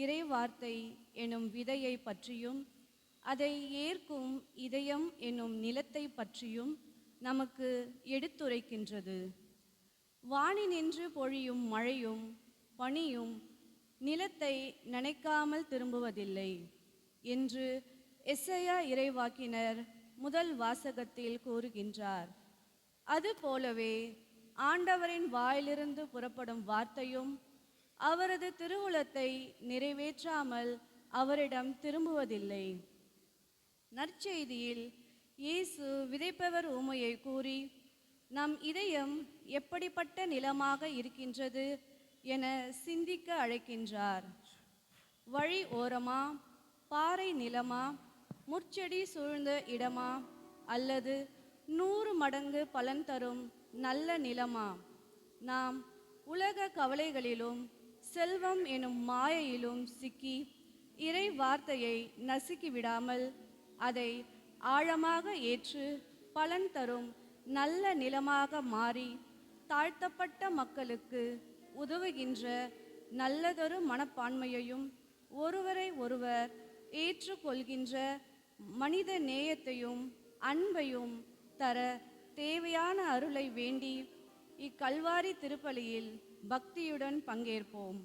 இறை வார்த்தை எனும் விதையை பற்றியும் அதை ஏற்கும் இதயம் எனும் நிலத்தை பற்றியும் நமக்கு எடுத்துரைக்கின்றது. வானினின்று பொழியும் மழையும் பனியும் நிலத்தை நனைக்காமல் திரும்புவதில்லை என்று எசேயா இறைவாக்கினர் முதல் வாசகத்தில் கூறுகின்றார். அதுபோலவே ஆண்டவரின் வாயிலிருந்து புறப்படும் வார்த்தையும் அவரது திருவுளத்தை நிறைவேற்றாமல் அவரிடம் திரும்புவதில்லை. நற்செய்தியில் இயேசு விதைப்பவர் உமையை கூறி நம் இதயம் எப்படிப்பட்ட நிலமாக இருக்கின்றது என சிந்திக்க அழைக்கின்றார். வழி ஓரமா, பாறை நிலமா, முட்செடி சூழ்ந்த இடமா, அல்லது 100 மடங்கு பலன் தரும் நல்ல நிலமா? நாம் உலக கவலைகளிலும் செல்வம் எனும் மாயையிலும் சிக்கி இறை வார்த்தையை நசுக்கி விடாமல் அதை ஆழமாக ஏற்று பலன் தரும் நல்ல நிலமாக மாறி தாழ்த்தப்பட்ட மக்களுக்கு உதவுகின்ற நல்லதொரு மனப்பான்மையையும் ஒருவரை ஒருவர் ஏற்றுக்கொள்கின்ற மனித நேயத்தையும் அன்பையும் தர தேவையான அருளை வேண்டி இக்கல்வாரி திருப்பலியில் பக்தியுடன் பங்கேற்போம்.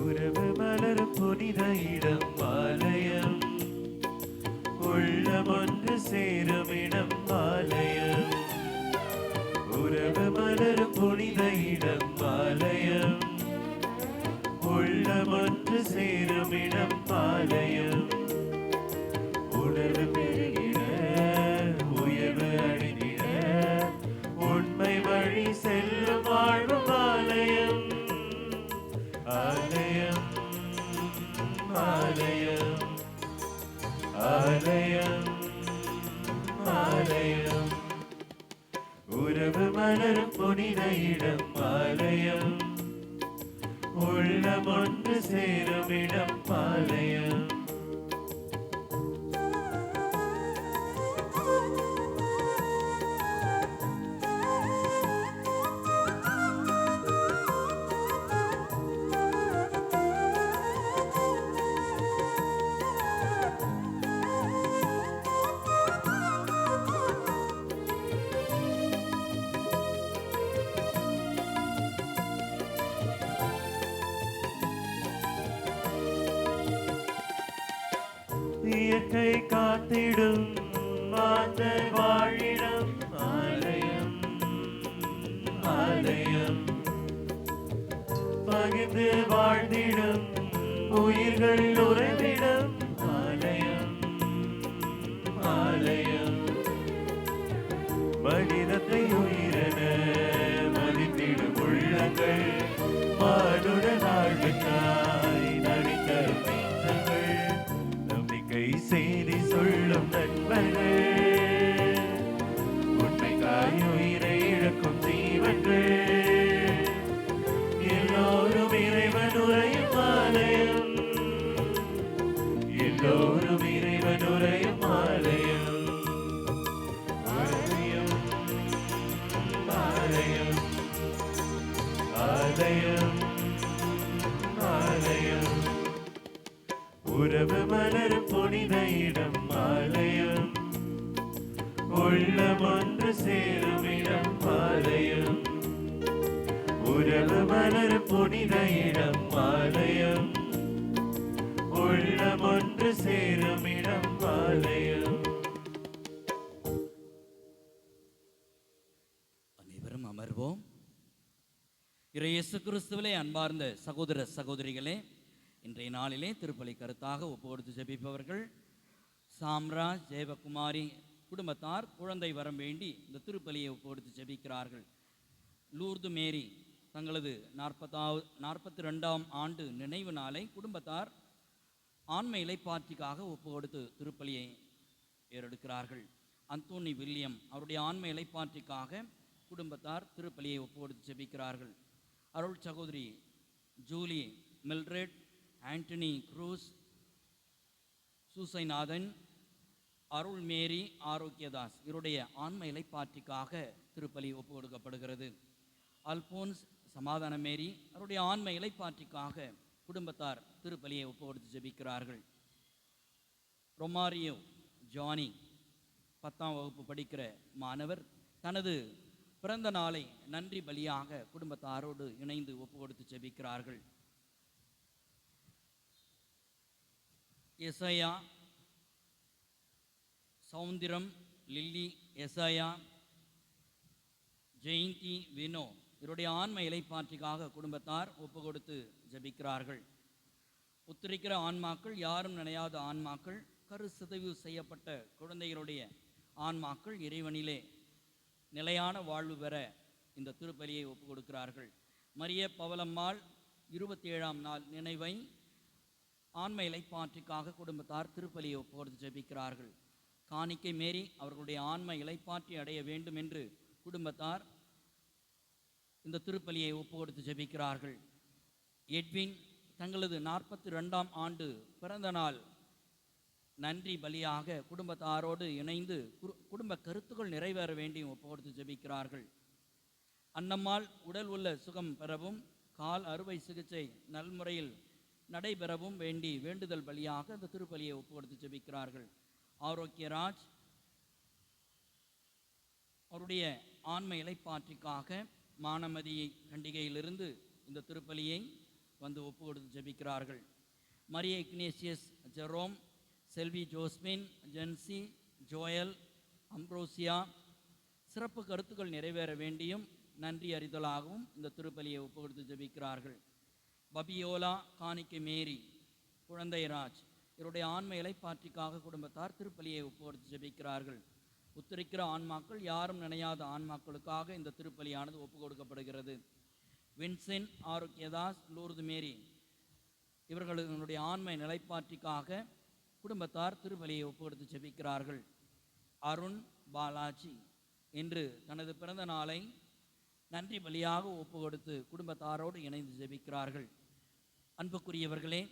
உறவு மலரும் புனித இடம் ஆலயம், உள்ளம் ஒன்று சேரும் இடம் ஆலயம். இயற்கை காத்திடும் மாந்தர் வாழிடம் ஆலயம், ஆலயம். பகிர்ந்து வாழ்ந்திடும் உயிர்கள் உறைவிடம் ஆலயம், ஆலயம். மனிதத்தை உயிரென மதித்திடும் உள்ளங்கள் மானுட வாழ்வினாய் நடித்தரும் செய்தி சொல்லும் நண்பர்கள், உண்மைக்காய் உயிரை இழக்கும் ஜீவன்கள், எல்லோரும் இறைவன் உரையும் ஆலயம், எல்லோரும் இறைவன் உரையும் ஆலயம். ஆலயம், ஆலயம், ஆலயம், ஆலயம். உறவு மலரும் புனித இடம் ஆலயம், உள்ளம் ஒன்று சேரும் இடம் ஆலயம். உறவு மலரும் புனித இடம் ஆலயம், உள்ளம் ஒன்று சேரும் இடம் ஆலயம். அனைவரும் அமர்வோம். இயேசு கிறிஸ்துவிலே அன்பார்ந்த சகோதர சகோதரிகளே, இன்றைய நாளிலே திருப்பலி கருத்தாக ஒப்புக்கொடுத்து ஜெபிப்பவர்கள் சாம்ராஜ் ஜெயவகுமாரி குடும்பத்தார் குழந்தை வரம் வேண்டி இந்த திருப்பலியை ஒப்புக்கொடுத்து ஜெபிக்கிறார்கள். லூர்து மேரி தங்களது 42ஆம் ஆண்டு நினைவு நாளை குடும்பத்தார் ஆன்ம இலைப்பாற்றிக்காக ஒப்புக்கொடுத்து திருப்பலியை ஏறெடுக்கிறார்கள். அந்தோனி வில்லியம் அவருடைய ஆன்ம இலைப்பாற்றிக்காக குடும்பத்தார் திருப்பலியை ஒப்புக்கொடுத்து ஜெபிக்கிறார்கள். அருள் சகோதரி Julie Mildred, Antony Cruz, Susainathan, Arul Mary Arokiyadas இவருடைய ஆன்ம இலைப்பாற்றிக்காக திருப்பலி ஒப்பு கொடுக்கப்படுகிறது. அல்போன்ஸ் சமாதான மேரி அவருடைய ஆன்ம இலைப்பாற்றிக்காக குடும்பத்தார் திருப்பலியை ஒப்பு கொடுத்து ஜெபிக்கிறார்கள். ரொமாரியோ ஜானி 10ஆம் வகுப்பு படிக்கிற மாணவர் தனது பிறந்த நாளை நன்றி பலியாக குடும்பத்தாரோடு இணைந்து ஒப்பு கொடுத்து ஜெபிக்கிறார்கள். எசையா, சௌந்திரம், லில்லி, எசையா, ஜெயந்தி, வினோ இவருடைய ஆன்ம இலைப்பாற்றிக்காக குடும்பத்தார் ஒப்பு கொடுத்து ஜெபிக்கிறார்கள். உத்திரிக்கிற ஆன்மாக்கள், யாரும் நினையாத ஆன்மாக்கள், கரு சிதைவு செய்யப்பட்ட குழந்தைகளுடைய ஆன்மாக்கள் இறைவனிலே நிலையான வாழ்வு பெற இந்த திருப்பலியை ஒப்பு கொடுக்கிறார்கள். மரிய பவலம்மாள் 27ஆம் நாள் நினைவை ஆன்ம இலைப்பாற்றிக்காக குடும்பத்தார் திருப்பலியை ஒப்பு கொடுத்து ஜெபிக்கிறார்கள். காணிக்கை மேரி அவர்களுடைய ஆன்ம இலைப்பாற்றி அடைய வேண்டும் என்று குடும்பத்தார் இந்த திருப்பலியை ஒப்பு கொடுத்து ஜெபிக்கிறார்கள். எட்வின் தங்களது 42ஆம் ஆண்டு பிறந்த நாள் நன்றி பலியாக குடும்பத்தாரோடு இணைந்து குடும்ப கருத்துக்கள் நிறைவேற வேண்டியும் ஒப்பு கொடுத்து ஜெபிக்கிறார்கள். அன்னம்மாள் உடல் உள்ள சுகம் பெறவும் கால் அறுவை சிகிச்சை நல்முறையில் நடைபெறவும் வேண்டி வேண்டுதல் பலியாக இந்த திருப்பலியை ஒப்பு கொடுத்து ஜெபிக்கிறார்கள். ஆரோக்கியராஜ் அவருடைய ஆன்ம இலைப்பாற்றிக்காக மானமதி கண்டிகையிலிருந்து இந்த திருப்பலியை வந்து ஒப்பு கொடுத்து ஜெபிக்கிறார்கள். மரிய இக்னேசியஸ் ஜெரோம், செல்வி ஜோஸ்மின், ஜென்சி, ஜோயல், அம்ப்ரோசியா சிறப்பு கருத்துக்கள் நிறைவேற வேண்டியும் நன்றி அறிதலாகவும் இந்த திருப்பலியை ஒப்பு கொடுத்து ஜெபிக்கிறார்கள். பபியோலா, காணிக்கை மேரி, குழந்தைராஜ் இவருடைய ஆன்ம இலைப்பாற்றிக்காக குடும்பத்தார் திருப்பலியை ஒப்பு கொடுத்து ஜெபிக்கிறார்கள். உத்திரிக்கிற ஆன்மாக்கள், யாரும் நினையாத ஆன்மாக்களுக்காக இந்த திருப்பலியானது ஒப்பு கொடுக்கப்படுகிறது. வின்சென்ட், ஆரோக்கியதாஸ், லூர்து மேரி இவர்களுடைய ஆன்ம நிலைப்பாற்றிக்காக குடும்பத்தார் திருப்பலியை ஒப்பு கொடுத்து ஜெபிக்கிறார்கள். அருண் பாலாஜி என்று தனது பிறந்த நாளை நன்றி பலியாக ஒப்பு கொடுத்து குடும்பத்தாரோடு இணைந்து ஜெபிக்கிறார்கள். அன்புக்குரியவர்களே,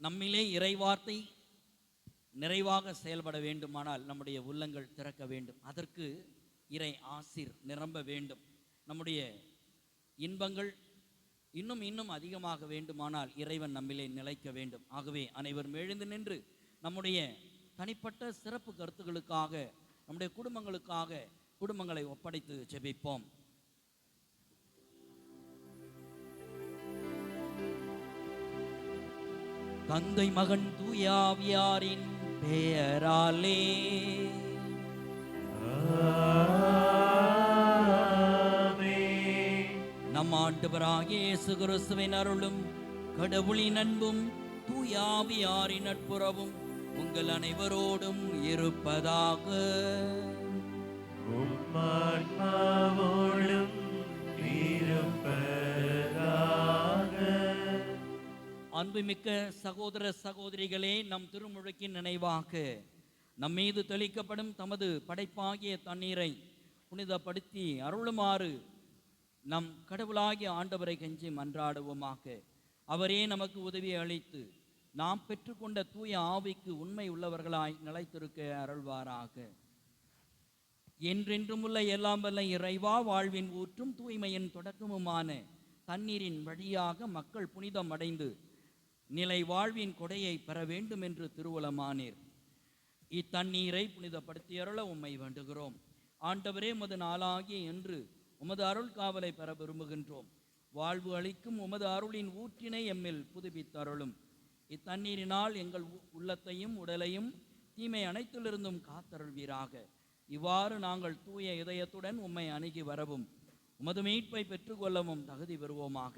நம்மிலே இறைவார்த்தை நிறைவாக செயல்பட வேண்டுமானால் நம்முடைய உள்ளங்கள் திறக்க வேண்டும். அதற்கு இறை ஆசீர் நிரம்ப வேண்டும். நம்முடைய இன்பங்கள் இன்னும் இன்னும் அதிகமாக வேண்டுமானால் இறைவன் நம்மிலே நிலைக்க வேண்டும். ஆகவே அனைவரும் எழுந்து நின்று நம்முடைய தனிப்பட்ட சிறப்பு கருத்துக்களுக்காக, நம்முடைய குடும்பங்களை ஒப்படைத்து ஜெபிப்போம். தந்தை, மகன், தூயாவியாரின் பெயராலே நம் ஆண்டவராகிய இயேசு கிறிஸ்துவின் அருளும் கடவுளின் அன்பும் தூயாவியாரின் நட்புறவும் உங்கள் அனைவரோடும் இருப்பதாக. உம்மான்மாவோடும் இருப்பதாக. அன்புமிக்க சகோதர சகோதரிகளே, நம் திருமுழுக்கின் நினைவாக நம் மீது தெளிக்கப்படும் தமது படைப்பாகிய தண்ணீரை புனிதப்படுத்தி அருளுமாறு நம் கடவுளாகிய ஆண்டவரை கெஞ்சி மன்றாடுவோமாக. அவரே நமக்கு உதவி அளித்து நாம் பெற்றுக்கொண்ட தூய ஆவிக்கு உண்மை உள்ளவர்களாய் நிலைத்திருக்க அருள்வாராக. என்றென்றும் உள்ள எல்லாம் வல்ல இறைவா, வாழ்வின் ஊற்றும் தூய்மையின் தொடக்கமுமான தண்ணீரின் வழியாக மக்கள் புனிதம் அடைந்து நிலை வாழ்வின் கொடையை பெற வேண்டும் என்று திருவுளமானீர். இத்தண்ணீரை புனிதப்படுத்தி அருள உம்மை வேண்டுகிறோம். ஆண்டவரே, உமது நாளாகிய இன்று உமது அருள் காவலை பெற விரும்புகின்றோம். வாழ்வு அளிக்கும் உமது அருளின் ஊற்றினை எம்மில் புதுப்பித்தருளும். இத்தண்ணீரினால் எங்கள் உள்ளத்தையும் உடலையும் தீமை அனைத்திலிருந்தும் காத்தருள்வீராக. இவ்வாறு நாங்கள் தூய இதயத்துடன் உம்மை அணுகி வரவும் உமது மீட்பை பெற்றுக்கொள்ளவும் தகுதி பெறுவோமாக.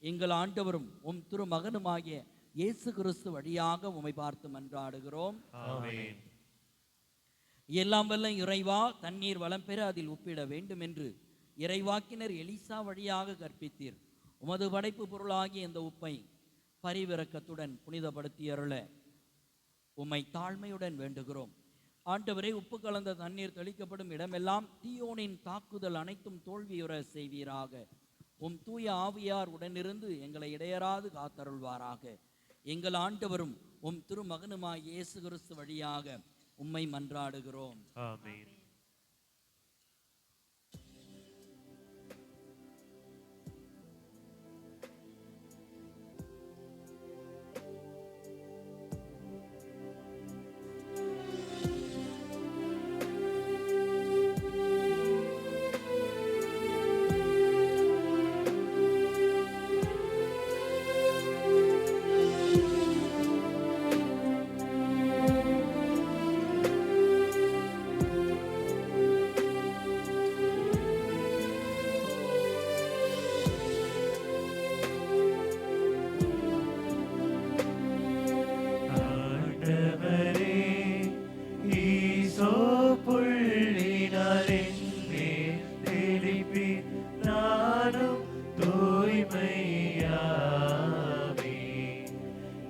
எங்கள் ஆண்டவரும் உம் திருமகனுமாகிய இயேசு கிறிஸ்து வழியாக உம்மை பார்த்து மன்றாடுகிறோம். ஆமென். எல்லாம் வல்ல இறைவா, தண்ணீர் வளம் பெற அதில் உப்பிட வேண்டும் என்று இறைவாக்கினர் எலிசா வழியாக கற்பித்தீர். உமது படைப்பு பொருளாகிய இந்த உப்பை பரிவிரக்கத்துடன் புனிதப்படுத்தி அருள உம்மை தாழ்மையுடன் வேண்டுகிறோம். ஆண்டவரே, உப்பு கலந்த தண்ணீர் தெளிக்கப்படும் இடமெல்லாம் தீயோனின் தாக்குதல் அனைத்தும் தோல்வியுற செய்வீராக. உம் தூய ஆவியார் உடனிருந்து எங்களை இடையராது காத்தருள்வாராக. எங்கள் ஆண்டவரும் உம் திருமகனுமாய் இயேசு கிறிஸ்து வழியாக உம்மை மன்றாடுகிறோம். ஆமென். ஆண்டவரே, ஈசோப்புள்ளினால் என்னேல் தெளிப்பீர். நானும் தூய்மையாவேன்.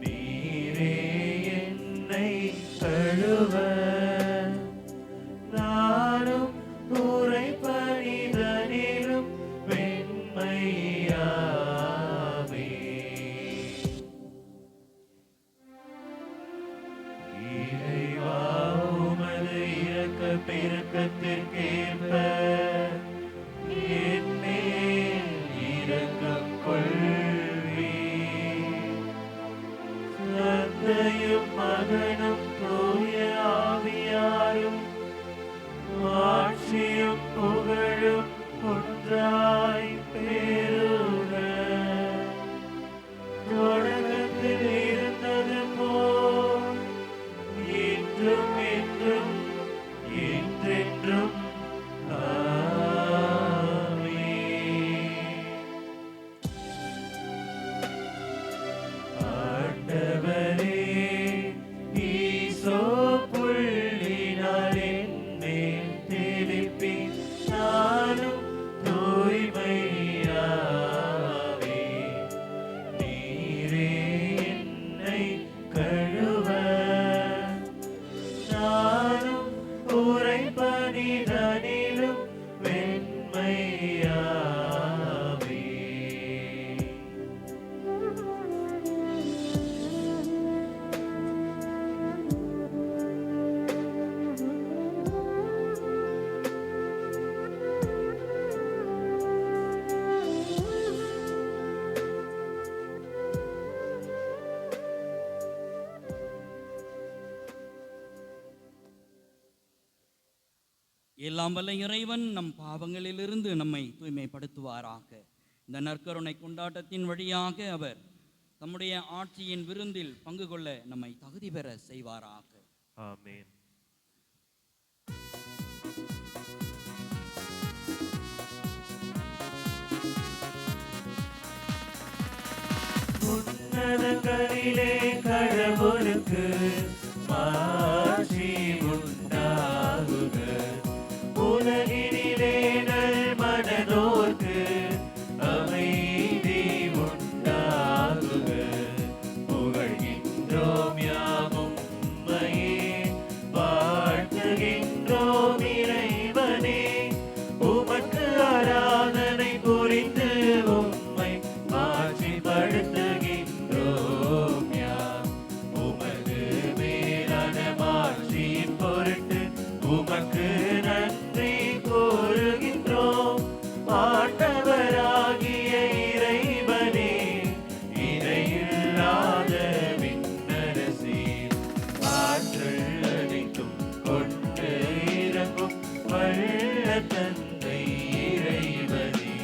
நீரே என்னை கழுவ நானும் உறைபனிதனிலும் வெண்மையாவேன். இறைவா, உமது இரக்கப் பெருக்கத்திற்கேற்ப என்மேல் இரக்கம் கொள்வீர். தந்தையும் மகனும் தூய ஆவியாரும் ஆட்சியும் புகழும் ஒன்றாய் பெருக. தொடக்கத்தில் இருந்தது போல் இன்றும் என்றும் என்றென்றும் ஆமென். ஆண்டவரே, ஈசோப்புள்ளினால் என்னேல் தெளிப்பீர். நானும் தூய்மையாவேன். நீரே என்னை கழுவ நானும் உறைபனிதனிலும் வெண்மையாவேன். எல்லாம் வல்ல இறைவன் நம் பாவங்களிலிருந்து நம்மை தூய்மைப்படுத்துவாராக. இந்த நற்கருணை கொண்டாட்டத்தின் வழியாக அவர் தம்முடைய ஆட்சியின் விருந்தில் பங்கு கொள்ள நம்மை தகுதி பெற செய்வாராக. ஆமென். உன்னதங்களிலே கடவுளுக்கு மாட்சி உண்டாகுக. உலகினிலே நல்மனதோர்க்கு அமைதி உண்டாகுக. புகழ்கின்றோம் யாமும் உம்மையே, வாழ்த்துகின்றோம் இறைவனே. உமக்கு ஆராதனை புரிந்து உம்மை மாட்சிப்படுத்துகின்றோம் யாம். உமது மேலான மாட்சியின் பொருட்டு உமக்கு நன்றி கூறுகின்றோம். ஆண்டவராகிய இறைவனே, இணையில்லாத விண்ணரசீர், ஆற்றல் அனைத்தும் கொண்டு இறங்கும் வல்ல தந்தை இறைவனே,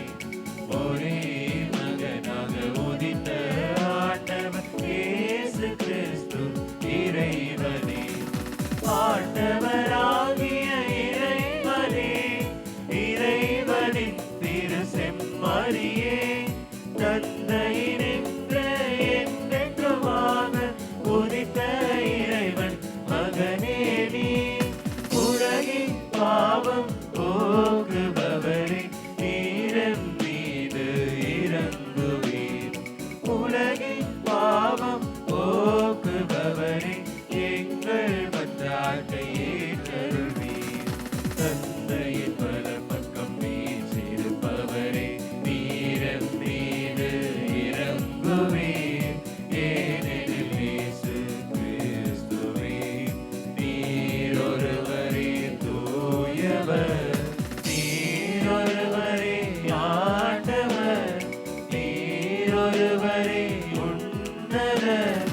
ஒரே மகனாக உதித்த ஆண்டவர் இயேசு கிறிஸ்து இறைவனே. ஆண்டவராகிய இறைவனே, இறைவனின் திரு செம்மறியே, தந்தையினின்று என்றென்றும் எங்கள் மன்றாட்டை ஏற்றருள்வீர். தந்தையின் வலப்பக்கம் வீற்றிருப்பவரே, நீரம் மீது இறங்குவீர். ஏனெனில் இயேசு கிறிஸ்துவே, நீர் ஒருவரே தூயவர், நீர் ஒருவரே ஆண்டவர், நீர் ஒருவரே உன்னதர்.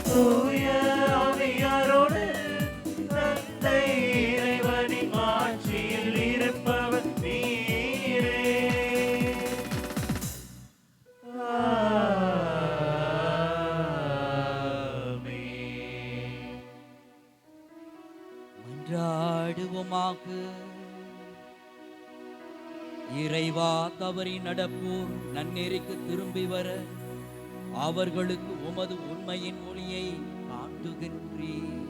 தூய ஆவியாரோடு தந்தை இறைவனின் ஆட்சியில் இருப்பவர் நீரே. ஆமென். மன்றாடுவோமாக. இறைவா, தவறி நடப்போர் நன்னெறிக்கு திரும்பி வர அவர்களுக்கு உமது உண்மையின் ஒளியை காட்டுகின்றீர்.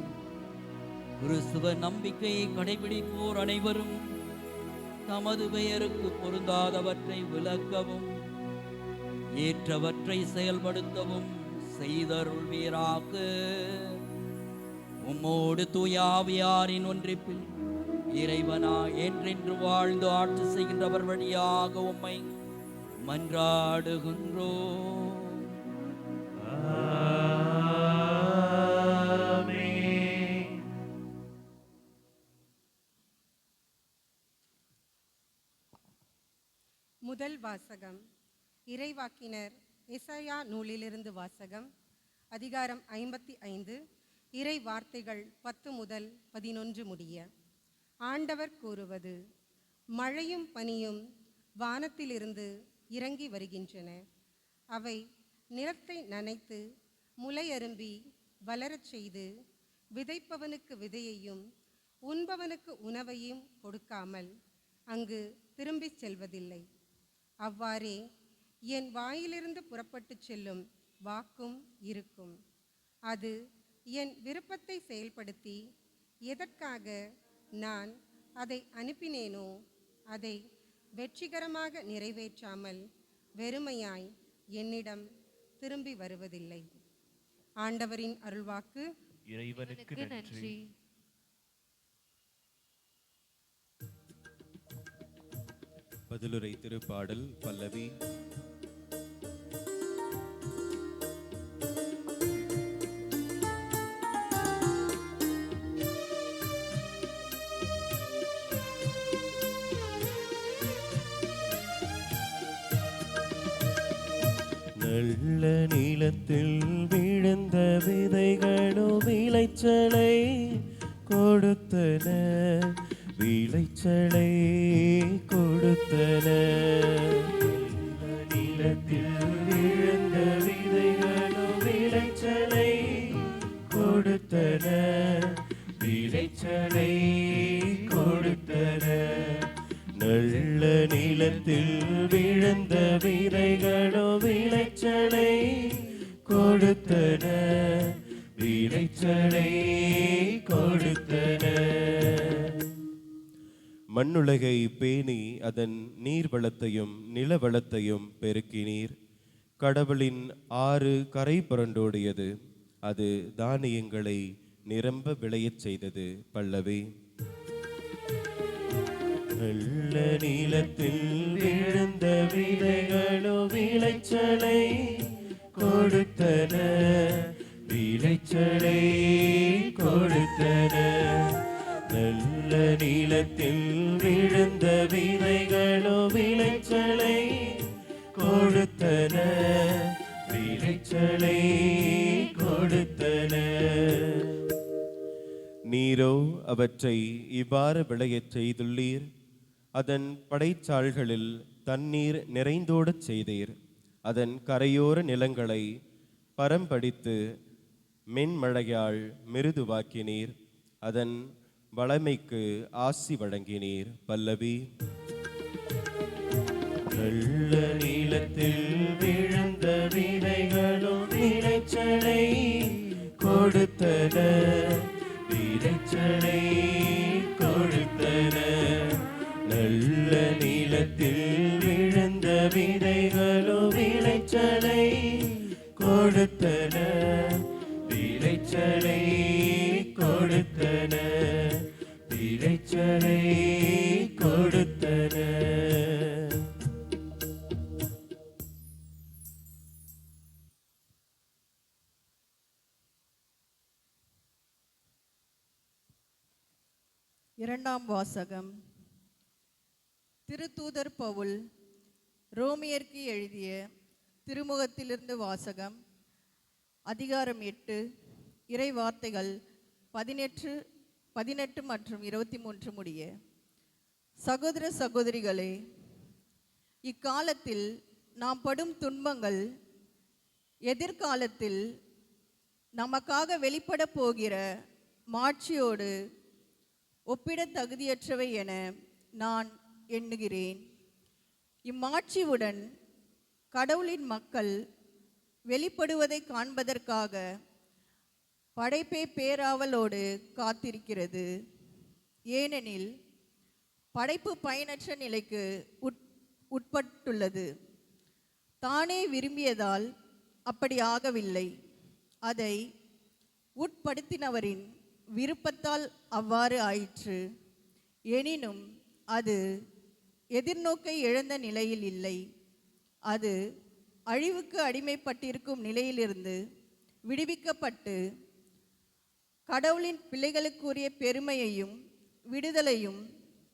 கிறிஸ்துவ நம்பிக்கையை கடைபிடிப்போர் அனைவரும் தமது பெயருக்கு பொருந்தாதவற்றை விலக்கவும் ஏற்றவற்றை செயல்படுத்தவும் செய்தருள்வீராக. உம்மோடு தூயாவியாரின் ஒன்றிப்பில் இறைவனா என்றென்று வாழ்ந்து ஆட்சி செய்கின்றவர் வழியாக உம்மை மன்றாடுகின்றோம். ஆமென். முதல் வாசகம். இறைவாக்கினர் எசாயா நூலிலிருந்து வாசகம். அதிகாரம் 55, இறை வார்த்தைகள் 10 முதல் 11 முடிய. ஆண்டவர் கூறுவது: மழையும் பனியும் வானத்திலிருந்து இறங்கி வருகின்றன. அவை நிலத்தை நனைத்து முளையரும்பி வளரச் செய்து விதைப்பவனுக்கு விதையையும் உண்பவனுக்கு உணவையும் கொடுக்காமல் அங்கு திரும்பிச் செல்வதில்லை. அவ்வாறே என் வாயிலிருந்து புறப்பட்டுச் செல்லும் வாக்கும் இருக்கும். அது என் விருப்பத்தை செயல்படுத்தி எதற்காக நான் அதை அனுப்பினேனோ அதை வெற்றிகரமாக நிறைவேற்றாமல் வெறுமையாய் என்னிடம் திரும்பி வருவதில்லை. ஆண்டவரின் அருள்வாக்கு. இறைவனுக்கு நன்றி. பதிலுரை திருப்பாடல் பல்லவி. நல்ல நிலத்தில் விழுந்த விதைகளோ விளைச்சலை கொடுத்தன, விளைச்சலை கொடுத்தன. நல்ல நிலத்தில் விழுந்த விதைகளோ விளைச்சலை கொடுத்தன, விளைச்சலை கொடுத்தன. நல்ல நிலத்தில் விழுந்த விதைகளோ விளைச்சலை கொடுத்தன, விளைச்சலை கொடுத்தன. மண்ணுலகை பேணி அதன் நீர்வளத்தையும் நிலவளத்தையும் பெருக்கினீர். கடவுளின் ஆறு கரை புரண்டோடியது, அது தானியங்களை நிரம்ப விளையச் செய்தது. பல்லவி. நல்ல நிலத்தில் விழுந்த விதைகளோ விளைச்சலை கொடுத்தன, விளைச்சலை கொடுத்தன. நல்ல நிலத்தில் விழுந்த விதைகளோ விளைச்சலை கொடுத்தன, விளைச்சலை கொடுத்தன. நீரோ அவற்றை இவ்வாறு விளையச் செய்துள்ளீர். அதன் படைச்சால்களில் தண்ணீர் நிறைந்தோடச் செய்தீர். அதன் கரையோர நிலங்களை பரம்படித்து மென்மழையால் மிருதுவாக்கினீர். அதன் வளமைக்கு ஆசி வழங்கினீர். பல்லவி. நல்ல நிலத்தில் விழுந்த விதைகளோ விளைச்சலை கொடுத்தன, விளைச்சலை கொடுத்தன. நல்ல நிலத்தில் விழுந்த விதைகளோ விளைச்சலை கொடுத்தன, விளைச்சலை கொடுத்தன. பெற்றனை கொடுத்தன. இரண்டாம் வாசகம். திருத்தூதர் பவுல் ரோமியருக்கு எழுதிய திருமுகத்திலிருந்து வாசகம். அதிகாரம் 8, இறை வார்த்தைகள் 18 மற்றும் 23 முடிய. சகோதர சகோதரிகளே, இக்காலத்தில் நாம் படும் துன்பங்கள் எதிர்காலத்தில் நமக்காக வெளிப்பட போகிற மாட்சியோடு ஒப்பிட தகுதியற்றவை என நான் எண்ணுகிறேன். இம்மாட்சியுடன் கடவுளின் மக்கள் வெளிப்படுவதை காண்பதற்காக படைப்பே பேராவலோடு காத்திருக்கிறது. ஏனெனில் படைப்பு பயனற்ற நிலைக்கு உட்பட்டுள்ளது. தானே விரும்பியதால் அப்படி ஆகவில்லை, அதை உட்படுத்தினவரின் விருப்பத்தால் அவ்வாறு ஆயிற்று. எனினும் அது எதிர்நோக்கை இழந்த நிலையில் இல்லை. அது அழிவுக்கு அடிமைப்பட்டிருக்கும் நிலையிலிருந்து விடுவிக்கப்பட்டு கடவுளின் பிள்ளைகளுக்குரிய பெருமையையும் விடுதலையும்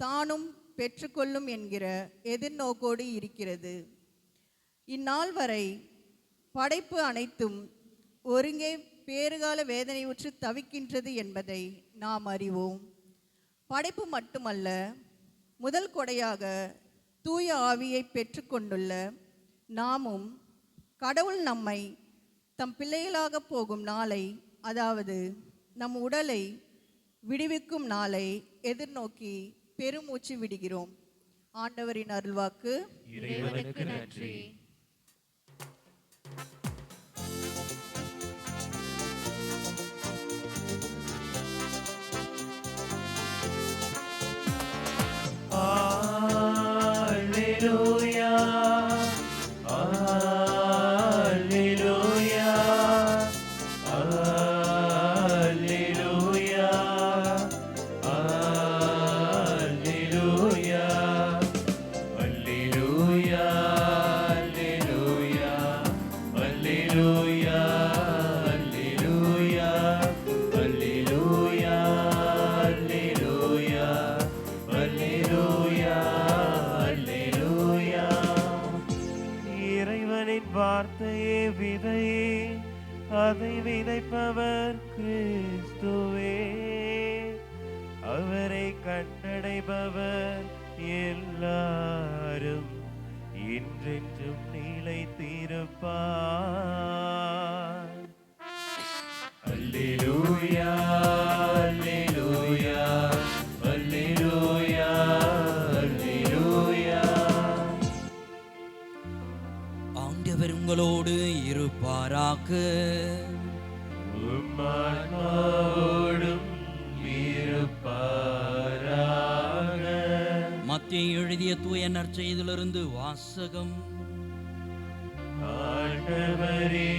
தானும் பெற்றுக்கொள்ளும் என்கிற எதிர்நோக்கோடு இருக்கிறது. இந்நாள் வரை படைப்பு அனைத்தும் ஒருங்கே பேறுகால வேதனையுற்று தவிக்கின்றது என்பதை நாம் அறிவோம். படைப்பு மட்டுமல்ல, முதல் கொடையாக தூய ஆவியை பெற்றுக்கொண்டுள்ள நாமும் கடவுள் நம்மை தம் பிள்ளைகளாக போகும் நாளை, அதாவது நம் உடலை விடுவிக்கும் நாளை எதிர்நோக்கி பெருமூச்சு விடுகிறோம். ஆண்டவரின் அருள்வாக்கு. இறைவனுக்கு நன்றி. Alleluia, Alleluia, Alleluia, Alleluia, Alleluia, Alleluia, Alleluia, Alleluia, Alleluia, Alleluia, Alleluia, Alleluia. இறைவனின் வார்த்தையே விதையே, அதை விதைப்பவர் கிறிஸ்துவே. அவரை கண்டடைபவர் எல்லாரும் என்றென்றும் நிலைத்திருப்பார். அல்லேலூயா, அல்லேலூயா, அல்லேலூயா, அல்லேலூயா. ஆண்டவர் உங்களோடு இருப்பாராக. உம் ஆன்மாவோடும் இருப்பாராக. மத்தேயு எழுதிய தூய நற்செய்தியிலிருந்து வாசகம். ஆண்டவரே,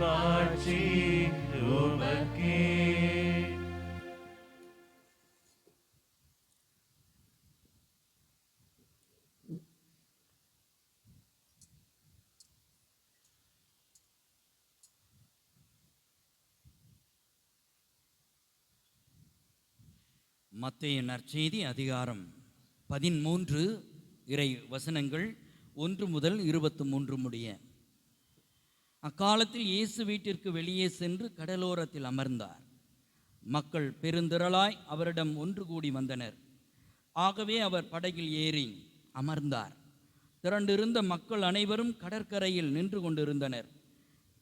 மாட்சி உமக்கே. மத்தேயு நற்செய்தி அதிகாரம் 13 இறை வசனங்கள் 1 முதல் 23 முடிய. அக்காலத்தில் இயேசு வீட்டிற்கு வெளியே சென்று கடலோரத்தில் அமர்ந்தார். மக்கள் பெருந்திரளாய் அவரிடம் ஒன்று கூடி வந்தனர். ஆகவே அவர் படகில் ஏறி அமர்ந்தார். திரண்டிருந்த மக்கள் அனைவரும் கடற்கரையில் நின்று கொண்டிருந்தனர்.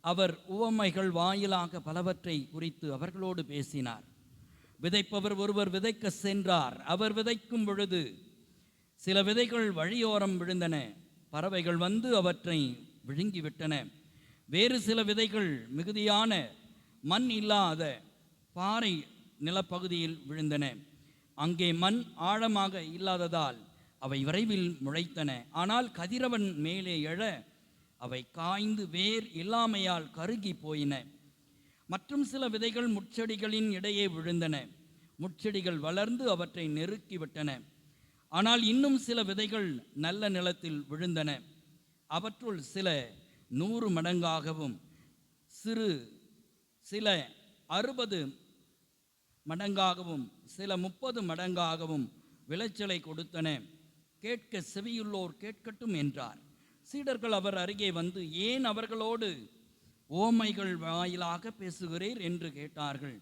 அவர் உவமைகள் வாயிலாக பலவற்றை குறித்து அவர்களோடு பேசினார். விதைப்பவர் ஒருவர் விதைக்க சென்றார். அவர் விதைக்கும் பொழுது சில விதைகள் வழியோரம் விழுந்தன. பறவைகள் வந்து அவற்றை விழுங்கிவிட்டன. வேறு சில விதைகள் மிகுதியான மண் இல்லாத பாறை நிலப்பகுதியில் விழுந்தன. அங்கே மண் ஆழமாக இல்லாததால் அவை விரைவில் முளைத்தன. ஆனால் கதிரவன் மேலே எழ அவை காய்ந்து வேர் இல்லாமையால் கருகி போயின. மற்றும் சில விதைகள் முட்செடிகளின் இடையே விழுந்தன. முட்செடிகள் வளர்ந்து அவற்றை நெருக்கிவிட்டன. ஆனால் இன்னும் சில விதைகள் நல்ல நிலத்தில் விழுந்தன. அவற்றுள் சில 100 மடங்காகவும் சில 60 மடங்காகவும் சில 30 மடங்காகவும் விளைச்சலை கொடுத்தன. கேட்க செவியுள்ளோர் கேட்கட்டும் என்றார். சீடர்கள் அவர் அருகே வந்து, ஏன் அவர்களோடு ஓமைகள் வாயிலாக பேசுகிறீர் என்று கேட்டார்கள்.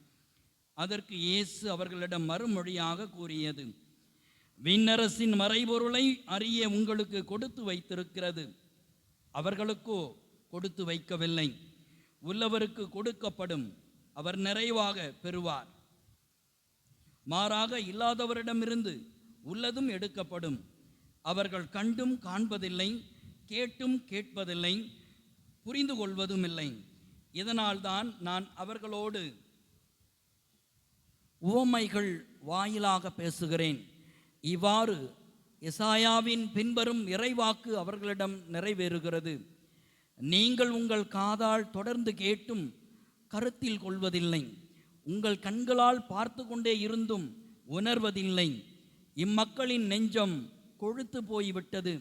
அதற்கு இயேசு அவர்களிடம் மறுமொழியாக கூறியது, விண்ணரசின் மறைபொருளை அறிய உங்களுக்கு கொடுத்து வைத்திருக்கிறது, அவர்களுக்கோ கொடுத்து வைக்கவில்லை. உள்ளவருக்கு கொடுக்கப்படும், அவர் நிறைவாக பெறுவார். மாறாக இல்லாதவரிடமிருந்து உள்ளதும் எடுக்கப்படும். அவர்கள் கண்டும் காண்பதில்லை, கேட்டும் கேட்பதில்லை, புரிந்து கொள்வதும் இல்லை. இதனால்தான் நான் அவர்களோடு உவமைகள் வாயிலாக பேசுகிறேன். இவ்வாறு எசாயாவின் பின்வரும் இறைவாக்கு அவர்களிடம் நிறைவேறுகிறது. நீங்கள் உங்கள் காதால் தொடர்ந்து கேட்டும் கருத்தில் கொள்வதில்லை, உங்கள் கண்களால் பார்த்து கொண்டே இருந்தும் உணர்வதில்லை. இம்மக்களின் நெஞ்சம் கொழுத்து போய்விட்டது,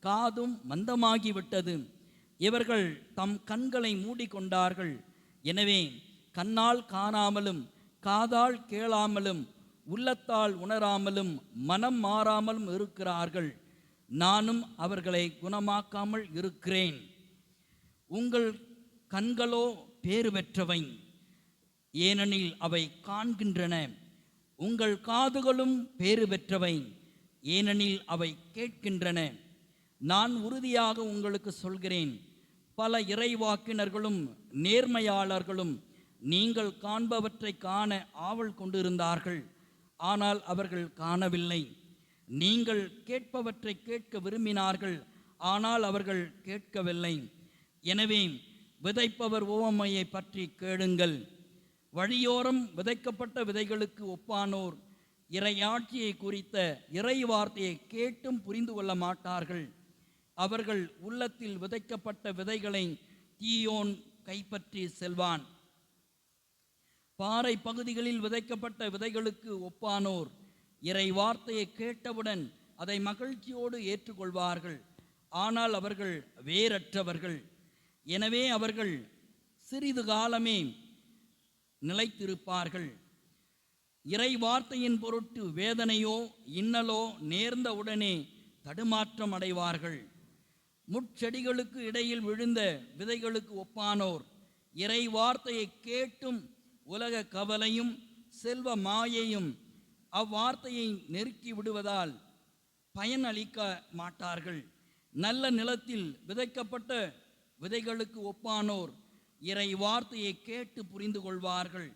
காதும் மந்தமாகிவிட்டது. இவர்கள் தம் கண்களை மூடிக்கொண்டார்கள். எனவே கண்ணால் காணாமலும் காதால் கேளாமலும் உள்ளத்தால் உணராமலும் மனம் மாறாமலும் இருக்கிறார்கள். நானும் அவர்களை குணமாக்காமல் இருக்கிறேன். உங்கள் கண்களோ பேறு பெற்றவை, ஏனெனில் அவை காண்கின்றன. உங்கள் காதுகளும் பேறு பெற்றவை, ஏனெனில் அவை கேட்கின்றன. நான் உறுதியாக உங்களுக்கு சொல்கிறேன், பல இறைவாக்கினர்களும் நேர்மையாளர்களும் நீங்கள் காண்பவற்றை காண ஆவல் கொண்டிருந்தார்கள், ஆனால் அவர்கள் காணவில்லை. நீங்கள் கேட்பவற்றை கேட்க விரும்பினார்கள், ஆனால் அவர்கள் கேட்கவில்லை. எனவே விதைப்பவர் உவமையை பற்றி கேளுங்கள். வழியோரம் விதைக்கப்பட்ட விதைகளுக்கு ஒப்பானோர் இறையாட்சியை குறித்த இறை வார்த்தையை கேட்டும் புரிந்து கொள்ள மாட்டார்கள். அவர்கள் உள்ளத்தில் விதைக்கப்பட்ட விதைகளை தீயோன் கைப்பற்றி செல்வான். பாறை பகுதிகளில் விதைக்கப்பட்ட விதைகளுக்கு ஒப்பானோர் இறை வார்த்தையை கேட்டவுடன் அதை மகிழ்ச்சியோடு ஏற்றுக்கொள்வார்கள். ஆனால் அவர்கள் வேரற்றவர்கள். எனவே அவர்கள் சிறிது காலமே நிலைத்திருப்பார்கள். இறை வார்த்தையின் பொருட்டு வேதனையோ இன்னலோ நேர்ந்தவுடனே தடுமாற்றம் அடைவார்கள். முட்செடிகளுக்கு இடையில் விழுந்த விதைகளுக்கு ஒப்பானோர் இறை வார்த்தையை கேட்டும் உலக கவலையும் செல்வ மாயையும் அவ்வார்த்தையை நெருக்கி விடுவதால் பயன் அளிக்க மாட்டார்கள். நல்ல நிலத்தில் விதைக்கப்பட்ட விதைகளுக்கு ஒப்பானோர் இறை வார்த்தையை கேட்டு புரிந்து கொள்வார்கள்.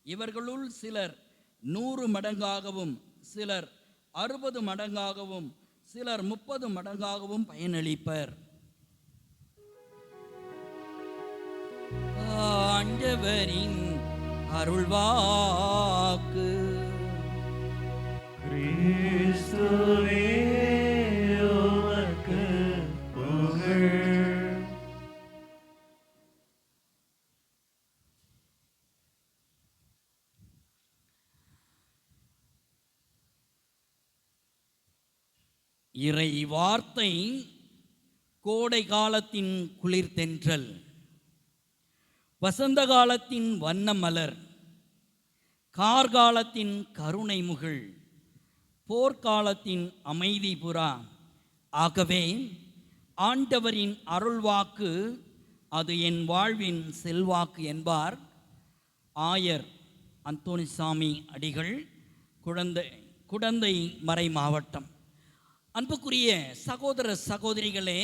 இவர்களுள் சிலர் 100 மடங்காகவும் சிலர் 60 மடங்காகவும் சிலர் 30 மடங்காகவும் பயனளிப்பர். ஆண்டவரின் அருள்வாக்கு. கிறிஸ்துவே உமக்கு புகழ். இறை வார்த்தை கோடை காலத்தின் குளிர்தென்றல், வசந்த காலத்தின் வண்ண மலர், கார்காலத்தின் கருணை முகில், போர்க்காலத்தின் அமைதி புறா. ஆகவே ஆண்டவரின் அருள்வாக்கு அது என் வாழ்வின் செல்வாக்கு என்பார் ஆயர் அந்தோணிசாமி அடிகள், குடந்தை மறை மாவட்டம். அன்புக்குரிய சகோதர சகோதரிகளே,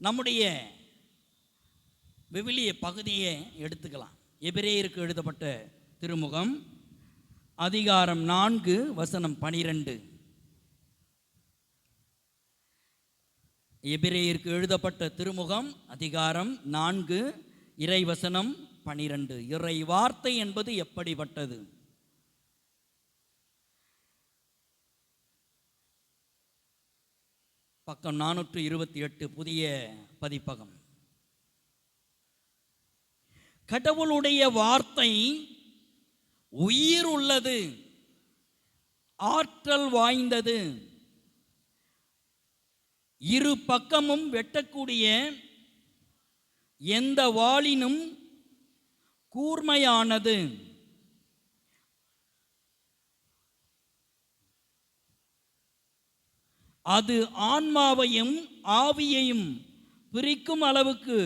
நம்முடைய விவிலிய பகுதியை எடுத்துக்கலாம். எபிரேயருக்கு எழுதப்பட்ட திருமுகம் அதிகாரம் 4 வசனம் 12. எபிரேயருக்கு எழுதப்பட்ட திருமுகம் அதிகாரம் 4 இறைவசனம் 12. இறை வார்த்தை என்பது எப்படிப்பட்டது? பக்கம் 428 புதிய பதிப்பகம். கடவுளுடைய வார்த்தை உயிர் உள்ளது, ஆற்றல் வாய்ந்தது, இரு பக்கமும் வெட்டக்கூடிய எந்த வாளினும் கூர்மையானது, அது ஆன்மாவையும் ஆவியையும் பிரிக்கும் அளவுக்கு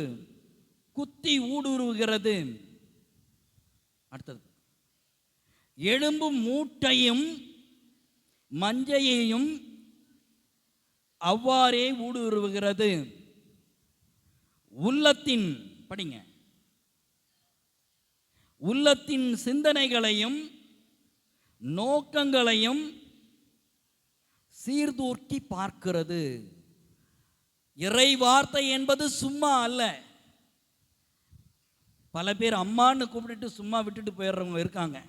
குத்தி ஊடுருவுகிறது. அடுத்தது, எலும்பு மூட்டையும் மஞ்சையையும் அவ்வாறே ஊடுருவுகிறது. உள்ளத்தின் படிங்க, உள்ளத்தின் சிந்தனைகளையும் நோக்கங்களையும் சீர்தூக்கி பார்க்கிறது. இறை வார்த்தை என்பது சும்மா அல்ல. பல பேர் அம்மான்னு கூப்பிட்டுட்டு சும்மா விட்டுட்டு போயிடுறவங்க இருக்காங்க.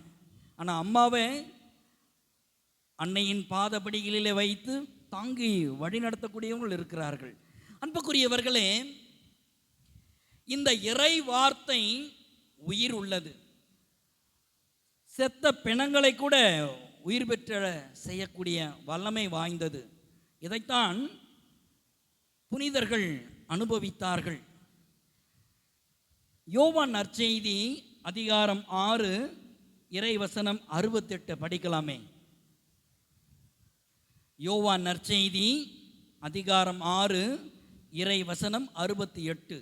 ஆனால் அம்மாவை அன்னையின் பாதப்படிகளிலே வைத்து தாங்கி வழி நடத்தக்கூடியவர்கள் இருக்கிறார்கள். அன்புக்குரியவர்களே, இந்த இறை வார்த்தை உயிர் உள்ளது. செத்த பிணங்களை கூட உயிர் பெற்ற செய்யக்கூடிய வல்லமை வாய்ந்தது. இதைத்தான் புனிதர்கள் அனுபவித்தார்கள். யோவான் நற்செய்தி அதிகாரம் 6 இறைவசனம் 68 படிக்கலாமே. யோவான் நற்செய்தி அதிகாரம் 6 இறைவசனம் 68.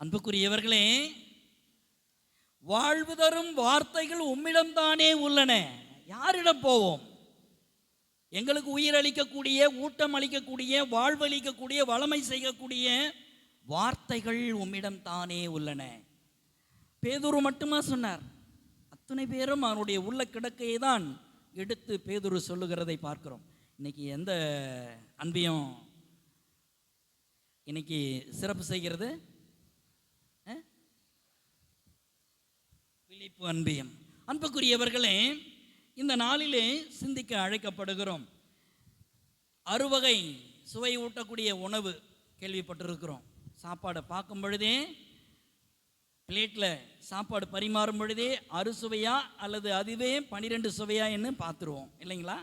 அன்புக்குரியவர்களே, வாழ்வு தரும் வார்த்தைகள் உம்மிடம்தானே உள்ளன. யாரிடம் போவோம்? எங்களுக்கு உயிர் அளிக்கக்கூடிய, ஊட்டம் அளிக்கக்கூடிய, வாழ்வளிக்கக்கூடிய, வளமை செய்யக்கூடிய வார்த்தைகள் உம்மிடம் தானே உள்ளன. பேதுரு மட்டுமா சொன்னார்? அத்தனை பேரும் அவனுடைய உள்ள கிடக்கையை தான் எடுத்து பேதுரு சொல்லுகிறதை பார்க்கிறோம். இன்னைக்கு எந்த அன்பியம் இன்னைக்கு சிறப்பு செய்கிறது? பிலிப்பு அன்பியம். அன்புக்குரியவர்களே, இந்த நாளிலே சிந்திக்க அழைக்கப்படுகிறோம். அறுவகை சுவை ஊட்டக்கூடிய உணவு கேள்விப்பட்டிருக்கிறோம். சாப்பாடை பார்க்கும் பொழுதே, பிளேட்டில் சாப்பாடு பரிமாறும் பொழுதே அறுசுவையா அல்லது அதுவே 12 சுவையா என்று பார்த்துருவோம், இல்லைங்களா?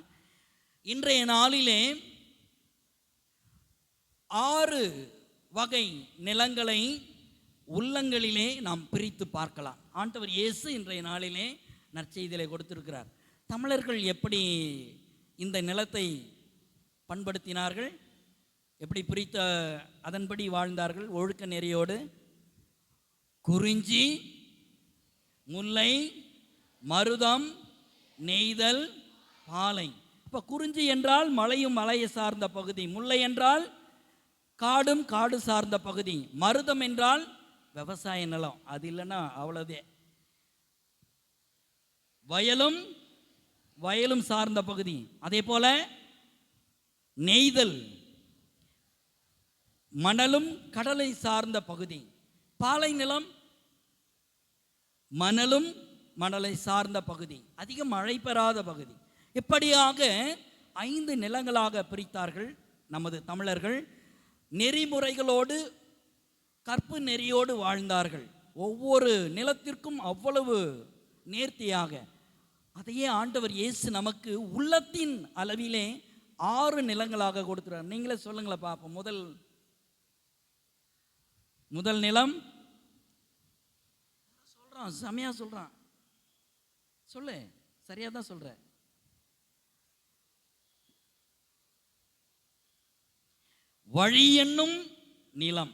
இன்றைய நாளிலே 6 வகை நிலங்களை உள்ளங்களிலே நாம் பிரித்து பார்க்கலாம். ஆண்டவர் இயேசு இன்றைய நாளிலே நற்செய்தியிலே கொடுத்திருக்கிறார். தமிழர்கள் எப்படி இந்த நிலத்தை பண்படுத்தினார்கள், எப்படி பிரித்த அதன்படி வாழ்ந்தார்கள் ஒழுக்க நெறியோடு. குறிஞ்சி, முல்லை, மருதம், நெய்தல், பாலை. இப்போ குறிஞ்சி என்றால் மலையும் மலையை சார்ந்த பகுதி, முல்லை என்றால் காடும் காடு சார்ந்த பகுதி, மருதம் என்றால் விவசாய நிலம், அது இல்லைன்னா அவ்வளோதே. வயலும் வயலும் சார்ந்த பகுதி. அதே போல நெய்தல் மணலும் கடலை சார்ந்த பகுதி. பாலை நிலம் மணலும் மணலை சார்ந்த பகுதி, அதிக மழை பெறாத பகுதி. இப்படியாக 5 நிலங்களாக பிரித்தார்கள் நமது தமிழர்கள். நெறிமுறைகளோடு, கற்பு நெறியோடு வாழ்ந்தார்கள். ஒவ்வொரு நிலத்திற்கும் அவ்வளவு நேர்த்தியாக. அதையே ஆண்டவர் இயேசு நமக்கு உள்ளத்தின் அளவிலே 6 நிலங்களாக கொடுத்துறார். நீங்களே சொல்லுங்களேன் பார்ப்போம். முதல் நிலம் சொல்றான், செமையா சொல்றான். சொல்லு, சரியா தான் சொல்ற. வழி என்னும் நிலம்.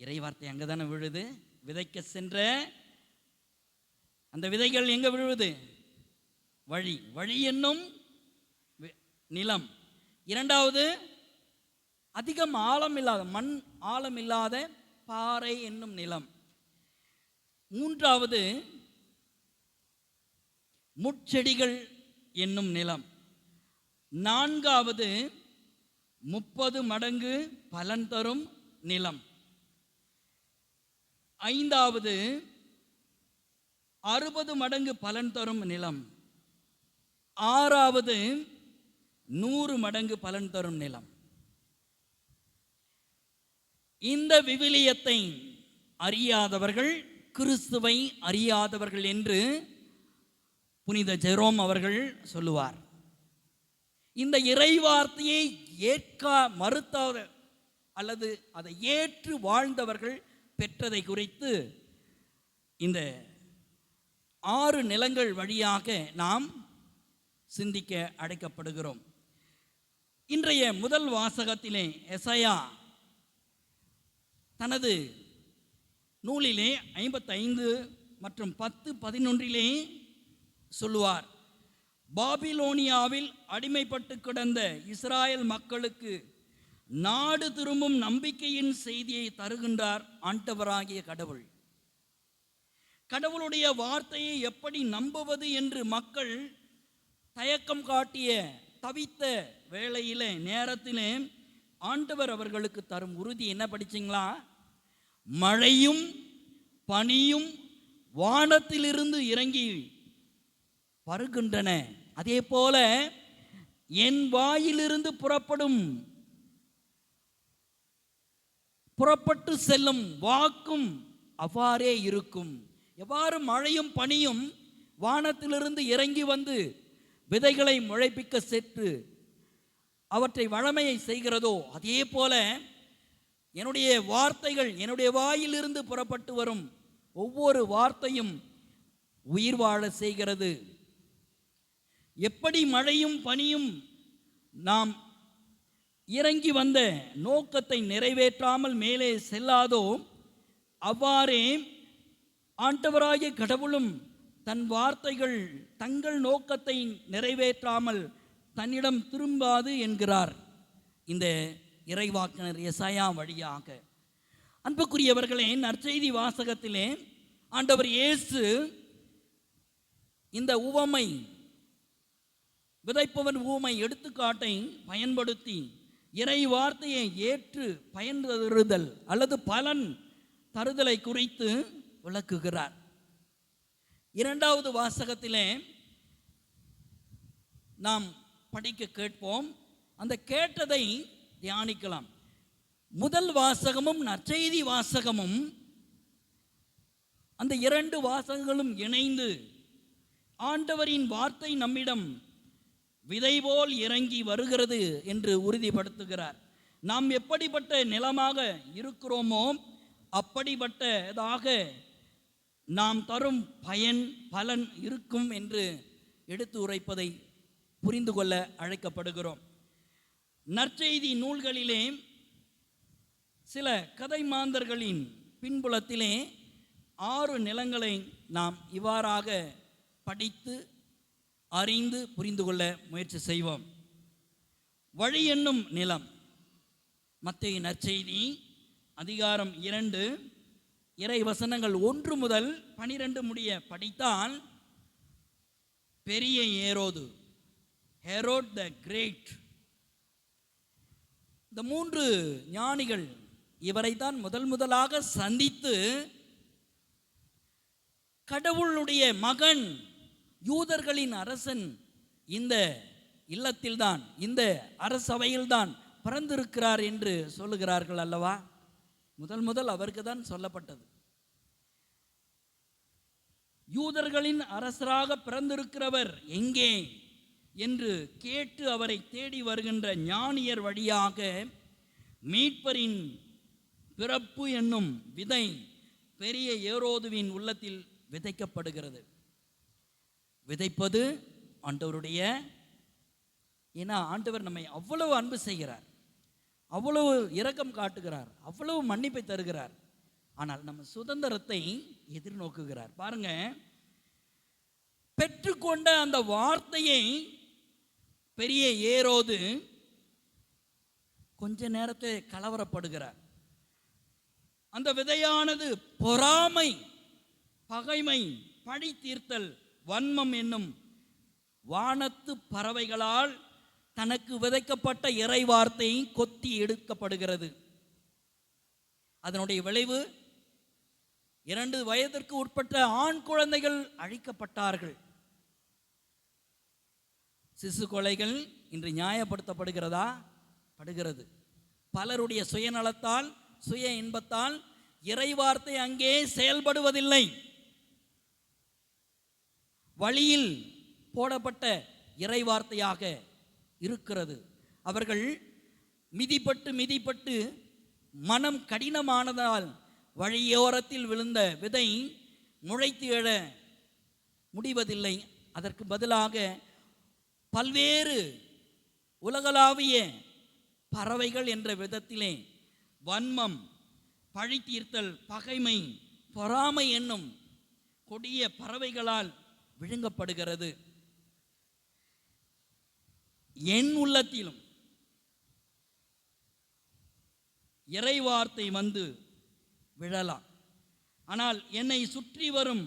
இறைவார்த்தை அங்கே தானே விழுது. விதைக்க சென்ற அந்த விதைகள் எங்கே விழுவது? வழி. வழி என்னும் நிலம். இரண்டாவது, அதிகம் ஆழம் இல்லாத, மண் ஆழம் இல்லாத பாறை என்னும் நிலம். மூன்றாவது, முட்செடிகள் என்னும் நிலம். நான்காவது, 30 மடங்கு பலன் தரும் நிலம். ஐந்தாவது, 60 மடங்கு பலன் தரும் நிலம். ஆறாவது, 100 மடங்கு பலன் தரும் நிலம். இந்த விவிலியத்தை அறியாதவர்கள் கிறிஸ்துவை அறியாதவர்கள் என்று புனித ஜெரோம் அவர்கள் சொல்லுவார். இந்த இறைவார்த்தையை ஏற்க மறுத்த அல்லது அதை ஏற்று வாழ்ந்தவர்கள் பெற்றதை குறித்து இந்த 6 நிலங்கள் வழியாக நாம் சிந்திக்க அழைக்கப்படுகிறோம். இன்றைய முதல் வாசகத்திலே எசாயா தனது நூலிலே 55 மற்றும் 10:11 சொல்லுவார், பாபிலோனியாவில் அடிமைப்பட்டு கிடந்த இஸ்ராயேல் மக்களுக்கு நாடு திரும்பும் நம்பிக்கையின் செய்தியை தருகின்றார் ஆண்டவராகிய கடவுள். கடவுளுடைய வார்த்தையை எப்படி நம்புவது என்று மக்கள் தயக்கம் காட்டிய தவித்த வேளையிலே நேரத்திலே ஆண்டவர் அவர்களுக்கு தரும் உறுதி என்ன படிச்சிங்களா? மழையும் பனியும் வானத்திலிருந்து இறங்கி வருகின்றன, அதே போல என் வாயிலிருந்து புறப்பட்டு செல்லும் வாக்கும் அவ்வாறே இருக்கும். எவ்வாறு மழையும் பனியும் வானத்திலிருந்து இறங்கி வந்து விதைகளை முளைப்பிக்க சென்று அவற்றை வளமையை செய்கிறதோ, அதே போல என்னுடைய வார்த்தைகள், என்னுடைய வாயிலிருந்து புறப்பட்டு வரும் ஒவ்வொரு வார்த்தையும் உயிர் வாழ செய்கிறது. எப்படி மழையும் பனியும் நாம் இறங்கி வந்த நோக்கத்தை நிறைவேற்றாமல் மேலே செல்லாதோ, அவ்வாறே ஆண்டவராகிய கடவுளும் தன் வார்த்தைகள் தங்கள் நோக்கத்தை நிறைவேற்றாமல் தன்னிடம் திரும்பாது என்கிறார் இந்த இறைவாக்கினர் எசாயா வழியாக. அன்புக்குரியவர்களே, நற்செய்தி வாசகத்திலே ஆண்டவர் இயேசு இந்த உவமை, விதைப்பவன் உவமை எடுத்துக்காட்டை பயன்படுத்தி இறை வார்த்தையை ஏற்று பயன் தருதல் அல்லது பலன் தருதலை குறித்து விளக்குகிறார். 2வது வாசகத்திலே நாம் படிக்க கேட்போம். அந்த கேட்டதை தியானிக்கலாம். முதல் வாசகமும் நற்செய்தி வாசகமும், அந்த 2 வாசகங்களும் இணைந்து ஆண்டவரின் வார்த்தை நம்மிடம் விதை போல் இறங்கி வருகிறது என்று உறுதிப்படுத்துகிறார். நாம் எப்படிப்பட்ட நிலமாக இருக்கிறோமோ அப்படிப்பட்டதாக நாம் தரும் பலன் இருக்கும் என்று எடுத்து உரைப்பதை புரிந்து கொள்ள அழைக்கப்படுகிறோம். நற்செய்தி நூல்களிலே சில கதை மாந்தர்களின் பின்புலத்திலே 6 நிலங்களை நாம் இவ்வாறாக படித்து அறிந்து புரிந்து கொள்ள முயற்சி செய்வோம். வழி என்னும் நிலம், மத்தேயு நற்செய்தி அதிகாரம் 2 இறை வசனங்கள் 1 முதல் 12 முடிய படித்தால், பெரிய ஏரோது, ஹெரோட் த கிரேட், இந்த 3 ஞானிகள் இவரைத்தான் முதலாக சந்தித்து கடவுளுடைய மகன், யூதர்களின் அரசன் இந்த இல்லத்தில்தான், இந்த அரசவையில்தான் பிறந்திருக்கிறார் என்று சொல்லுகிறார்கள் அல்லவா? முதல் அவருக்கு தான் சொல்லப்பட்டது. யூதர்களின் அரசராக பிறந்திருக்கிறவர் எங்கே என்று கேட்டு அவரை தேடி வருகின்ற ஞானியர் வழியாக மீட்பரின் பிறப்பு என்னும் விதை பெரிய ஏரோதுவின் உள்ளத்தில் விதைக்கப்படுகிறது. விதைப்பது ஆண்டவருடைய, ஏன்னா ஆண்டவர் நம்மை அவ்வளவு அன்பு செய்கிறார், அவ்வளவு இரக்கம் காட்டுகிறார், அவ்வளவு மன்னிப்பை தருகிறார். ஆனால் நம்ம சுதந்திரத்தை எதிர்நோக்குகிறார். பாருங்க, பெற்றுக்கொண்ட அந்த வார்த்தையை பெரிய ஏரோது கொஞ்ச நேரத்தில் கலவரப்படுகிறார். அந்த விதையானது பொறாமை, பகைமை, பழி தீர்த்தல், வன்மம் என்னும் வானத்து பறவைகளால் தனக்கு விதைக்கப்பட்ட இறை வார்த்தை கொத்தி எடுக்கப்படுகிறது. அதனுடைய விளைவு 2 வயதிற்கு உட்பட்ட ஆண் குழந்தைகள் அழிக்கப்பட்டார்கள். சிசு கொலைகள் இன்று நியாயப்படுத்தப்படுகிறதா? படுகிறது. பலருடைய சுயநலத்தால், சுய இன்பத்தால் இறைவார்த்தை அங்கே செயல்படுவதில்லை. வழியில் போடப்பட்ட இறைவார்த்தையாக இருக்கிறது. அவர்கள் மிதிப்பட்டு மனம் கடினமானதால் வழியோரத்தில் விழுந்த விதை முளைத்து எழ முடிவதில்லை. அதற்கு பதிலாக பல்வேறு உலகளாவிய பறவைகள் என்ற விதத்திலே வன்மம், பழி தீர்த்தல், பகைமை, பொறாமை என்னும் கொடிய பறவைகளால் விழுங்கப்படுகிறது. என் உள்ளத்திலும் இறைவார்த்தை வந்து விழலாம். ஆனால் என்னை சுற்றி வரும்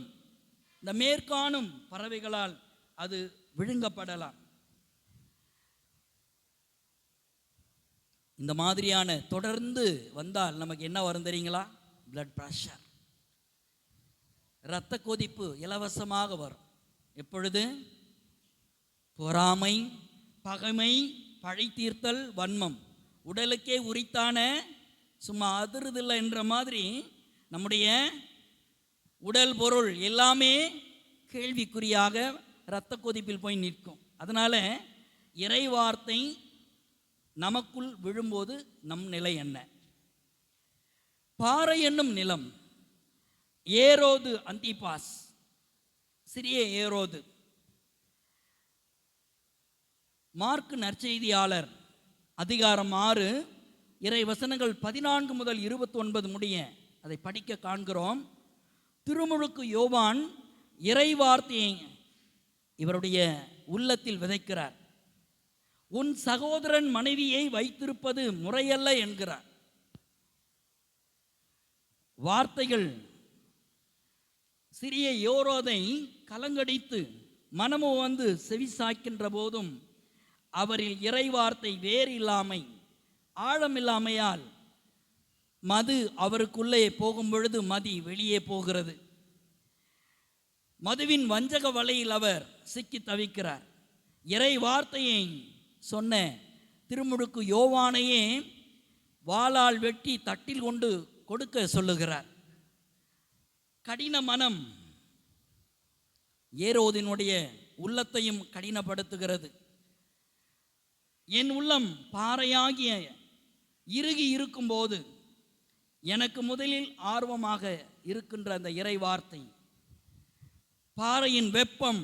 இந்த மேற்காணும் பறவைகளால் அது விழுங்கப்படலாம். இந்த மாதிரியான தொடர்ந்து வந்தால் நமக்கு என்ன வரும் தெரியுங்களா? பிளட் பிரஷர், இரத்த கொதிப்பு இலவசமாக வரும். எப்பொழுது? பொறாமை, பகைமை, பழி தீர்த்தல், வன்மம். உடலுக்கே உரித்தான சும்மா அதிருதில்லை என்ற மாதிரி நம்முடைய உடல் பொருள் எல்லாமே கேள்விக்குறியாக இரத்த கொதிப்பில் போய் நிற்கும். அதனால் இறைவார்த்தை நமக்குள் விழும்போது நம் நிலை என்ன? பாறை என்னும் நிலம், ஏரோது அந்திபாஸ், சிறிய ஏரோது. மார்க்கு நற்செய்தியாளர் அதிகாரம் 6 இறை வசனங்கள் 14 முதல் 29 முடிய அதை படிக்க காண்கிறோம். திருமுழுக்கு யோவான் இறைவார்த்தையை இவருடைய உள்ளத்தில் விதைக்கிறார். உன் சகோதரன் மனைவியை வைத்திருப்பது முறையல்ல என்கிறார். வார்த்தைகள் சிறிய யோரோதை கலங்கடித்து மனமோ வந்து செவிசாய்க்கின்ற போதும் அவரில் இறைவார்த்தை வேறு இல்லாமை, ஆழமில்லாமையால் மது அவருக்குள்ளே போகும் பொழுது மதி வெளியே போகிறது. மதுவின் வஞ்சக வலையில் அவர் சிக்கி தவிக்கிறார். இறை வார்த்தையை சொன்ன திருமுழுக்கு யோவானையே வாளால் வெட்டி தட்டில் கொண்டு கொடுக்க சொல்லுகிறார். கடின மனம் ஏரோதினுடைய உள்ளத்தையும் கடினப்படுத்துகிறது. என் உள்ளம் பாறையாகிய இறுகி இருக்கும்போது எனக்கு முதலில் ஆர்வமாக இருக்கின்ற அந்த இறை வார்த்தை, பாறையின் வெப்பம்,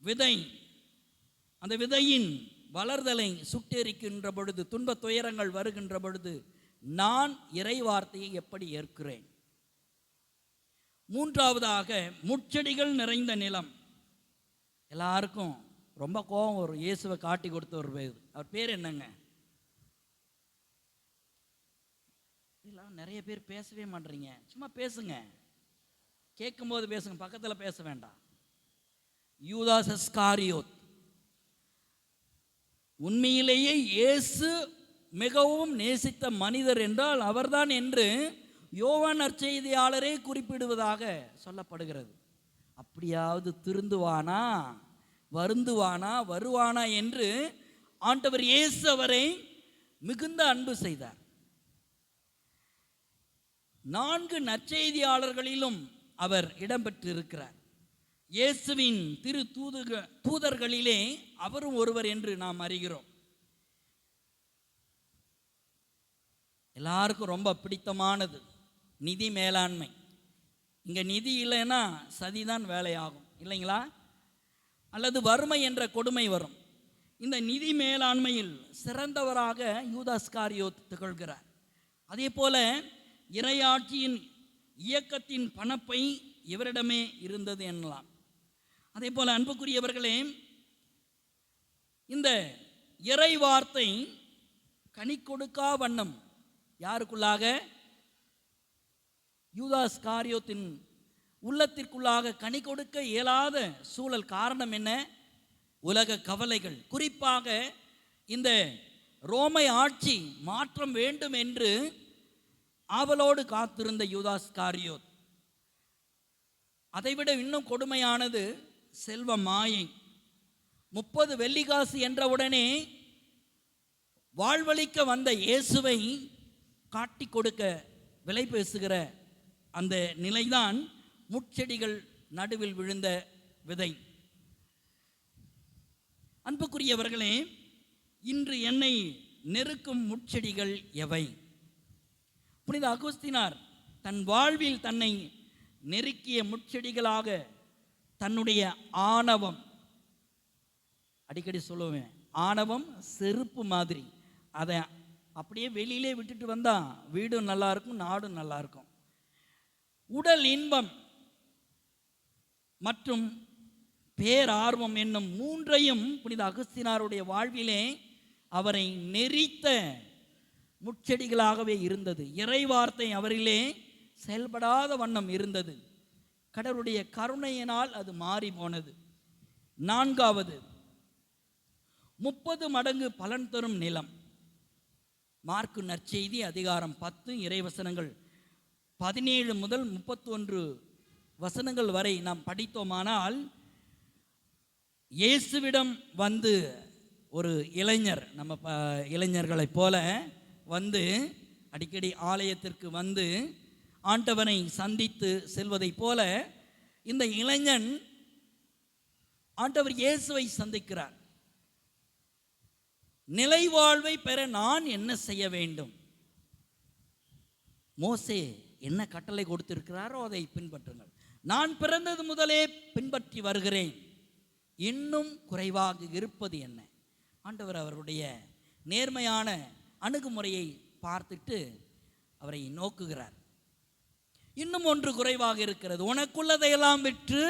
விதை, அந்த விதையின் வளர்தலை சுட்டெரிக்கின்ற பொழுது, துன்ப துயரங்கள் வருகின்ற பொழுது நான் இறை வார்த்தையை எப்படி ஏற்கிறேன்? மூன்றாவதாக முட்செடிகள் நிறைந்த நிலம். எல்லாருக்கும் ரொம்ப கோபம் வரும். இயேசுவை காட்டி கொடுத்த ஒரு பேர், அவர் பேர் என்னங்க? எல்லாம் நிறைய பேர் பேசவே மாட்டீங்க. சும்மா பேசுங்க, கேட்கும்போது பேசுங்க, பக்கத்தில் பேச வேண்டாம். யூதாஸ் இஸ்காரியோத். உண்மையிலேயே இயேசு மிகவும் நேசித்த மனிதர் என்றால் அவர்தான் என்று யோவான் நற்செய்தியாளரே குறிப்பிடுவதாக சொல்லப்படுகிறது. அப்படியாவது திருந்துவானா, வருந்துவானா, வருவானா என்று ஆண்டவர் இயேசு அவரை மிகுந்த அன்பு செய்தார். 4 நற்செய்தியாளர்களிலும் அவர் இடம்பெற்றிருக்கிறார். இயேசுவின் திரு தூதர்களிலே அவரும் ஒருவர் என்று நாம் அறிகிறோம். எல்லாருக்கும் ரொம்ப பிடித்தமானது நிதி மேலாண்மை. இங்கே நிதி இல்லைன்னா சதிதான் வேலையாகும், இல்லைங்களா? அல்லது வறுமை என்ற கொடுமை வரும். இந்த நிதி மேலாண்மையில் சிறந்தவராக யூதாஸ் இஸ்காரியோத் திகழ்கிறார். அதே போல இறையாட்சியின் இயக்கத்தின் பணப்பை இவரிடமே இருந்தது எனலாம். அதே போல அன்புக்குரியவர்களே, இந்த இறை வார்த்தை கனி கொடுக்கா வண்ணம் யாருக்குள்ளாக? யூதாஸ் இஸ்காரியோத்தின் உள்ளத்திற்குள்ளாக கனி கொடுக்க இயலாத சூழல். காரணம் என்ன? உலக கவலைகள். குறிப்பாக இந்த ரோமை ஆட்சி மாற்றம் வேண்டும் என்று ஆவலோடு காத்திருந்த யூதாஸ் இஸ்காரியோத். அதைவிட இன்னும் கொடுமையானது செல்வ மாயை. 30 வெள்ளிக்காசு என்றவுடனே வாழ்வளிக்க வந்த இயேசுவை காட்டி கொடுக்க விலை பேசுகிற அந்த நிலைதான் முட்செடிகள் நடுவில் விழுந்த விதை. அன்புக்குரியவர்களே, இன்று என்னை நெருக்கும் முட்செடிகள் எவை? புனித அகுஸ்தினார் தன் வாழ்வில் தன்னை நெருக்கிய முட்செடிகளாக தன்னுடைய ஆணவம், அடிக்கடி சொல்லுவேன், ஆணவம் செருப்பு மாதிரி, அதை அப்படியே வெளியிலே விட்டுட்டு வந்தா வீடும் நல்லா இருக்கும், நாடும் நல்லா இருக்கும். உடல் இன்பம் மற்றும் பேரார்வம் என்னும் மூன்றையும் புனித அகுஸ்தினாருடைய வாழ்விலே அவரை நெறித்த முட்செடிகளாகவே இருந்தது. இறைவார்த்தை அவரிலே செயல்படாத வண்ணம் இருந்தது. கடவுளுடைய கருணையினால் அது மாறி போனது. 4வது, 30 மடங்கு பலன் தரும் நிலம். மார்க்கு நற்செய்தி அதிகாரம் 10 இறைவசனங்கள் 17 முதல் 31 வசனங்கள் வரை நாம் படித்தோமானால், இயேசுவிடம் வந்து ஒரு இளைஞர், நம்ம இளைஞர்களைப் போல வந்து அடிக்கடி ஆலயத்திற்கு வந்து ஆண்டவனை சந்தித்து செல்வதைப் போல இந்த இளைஞன் ஆண்டவர் இயேசுவை சந்திக்கிறார். நிலைவாழ்வை பெற நான் என்ன செய்ய வேண்டும்? மோசே என்ன கட்டளை கொடுத்திருக்கிறாரோ அதை பின்பற்றுங்கள். நான் பிறந்தது முதலே பின்பற்றி வருகிறேன், இன்னும் குறைவாக இருப்பது என்ன? ஆண்டவர் அவருடைய நேர்மையான அணுகுமுறையை பார்த்துட்டு அவரை நோக்குகிறார். இன்னும் ஒன்று குறைவாக இருக்கிறது, உனக்குள்ளதையெல்லாம் விற்று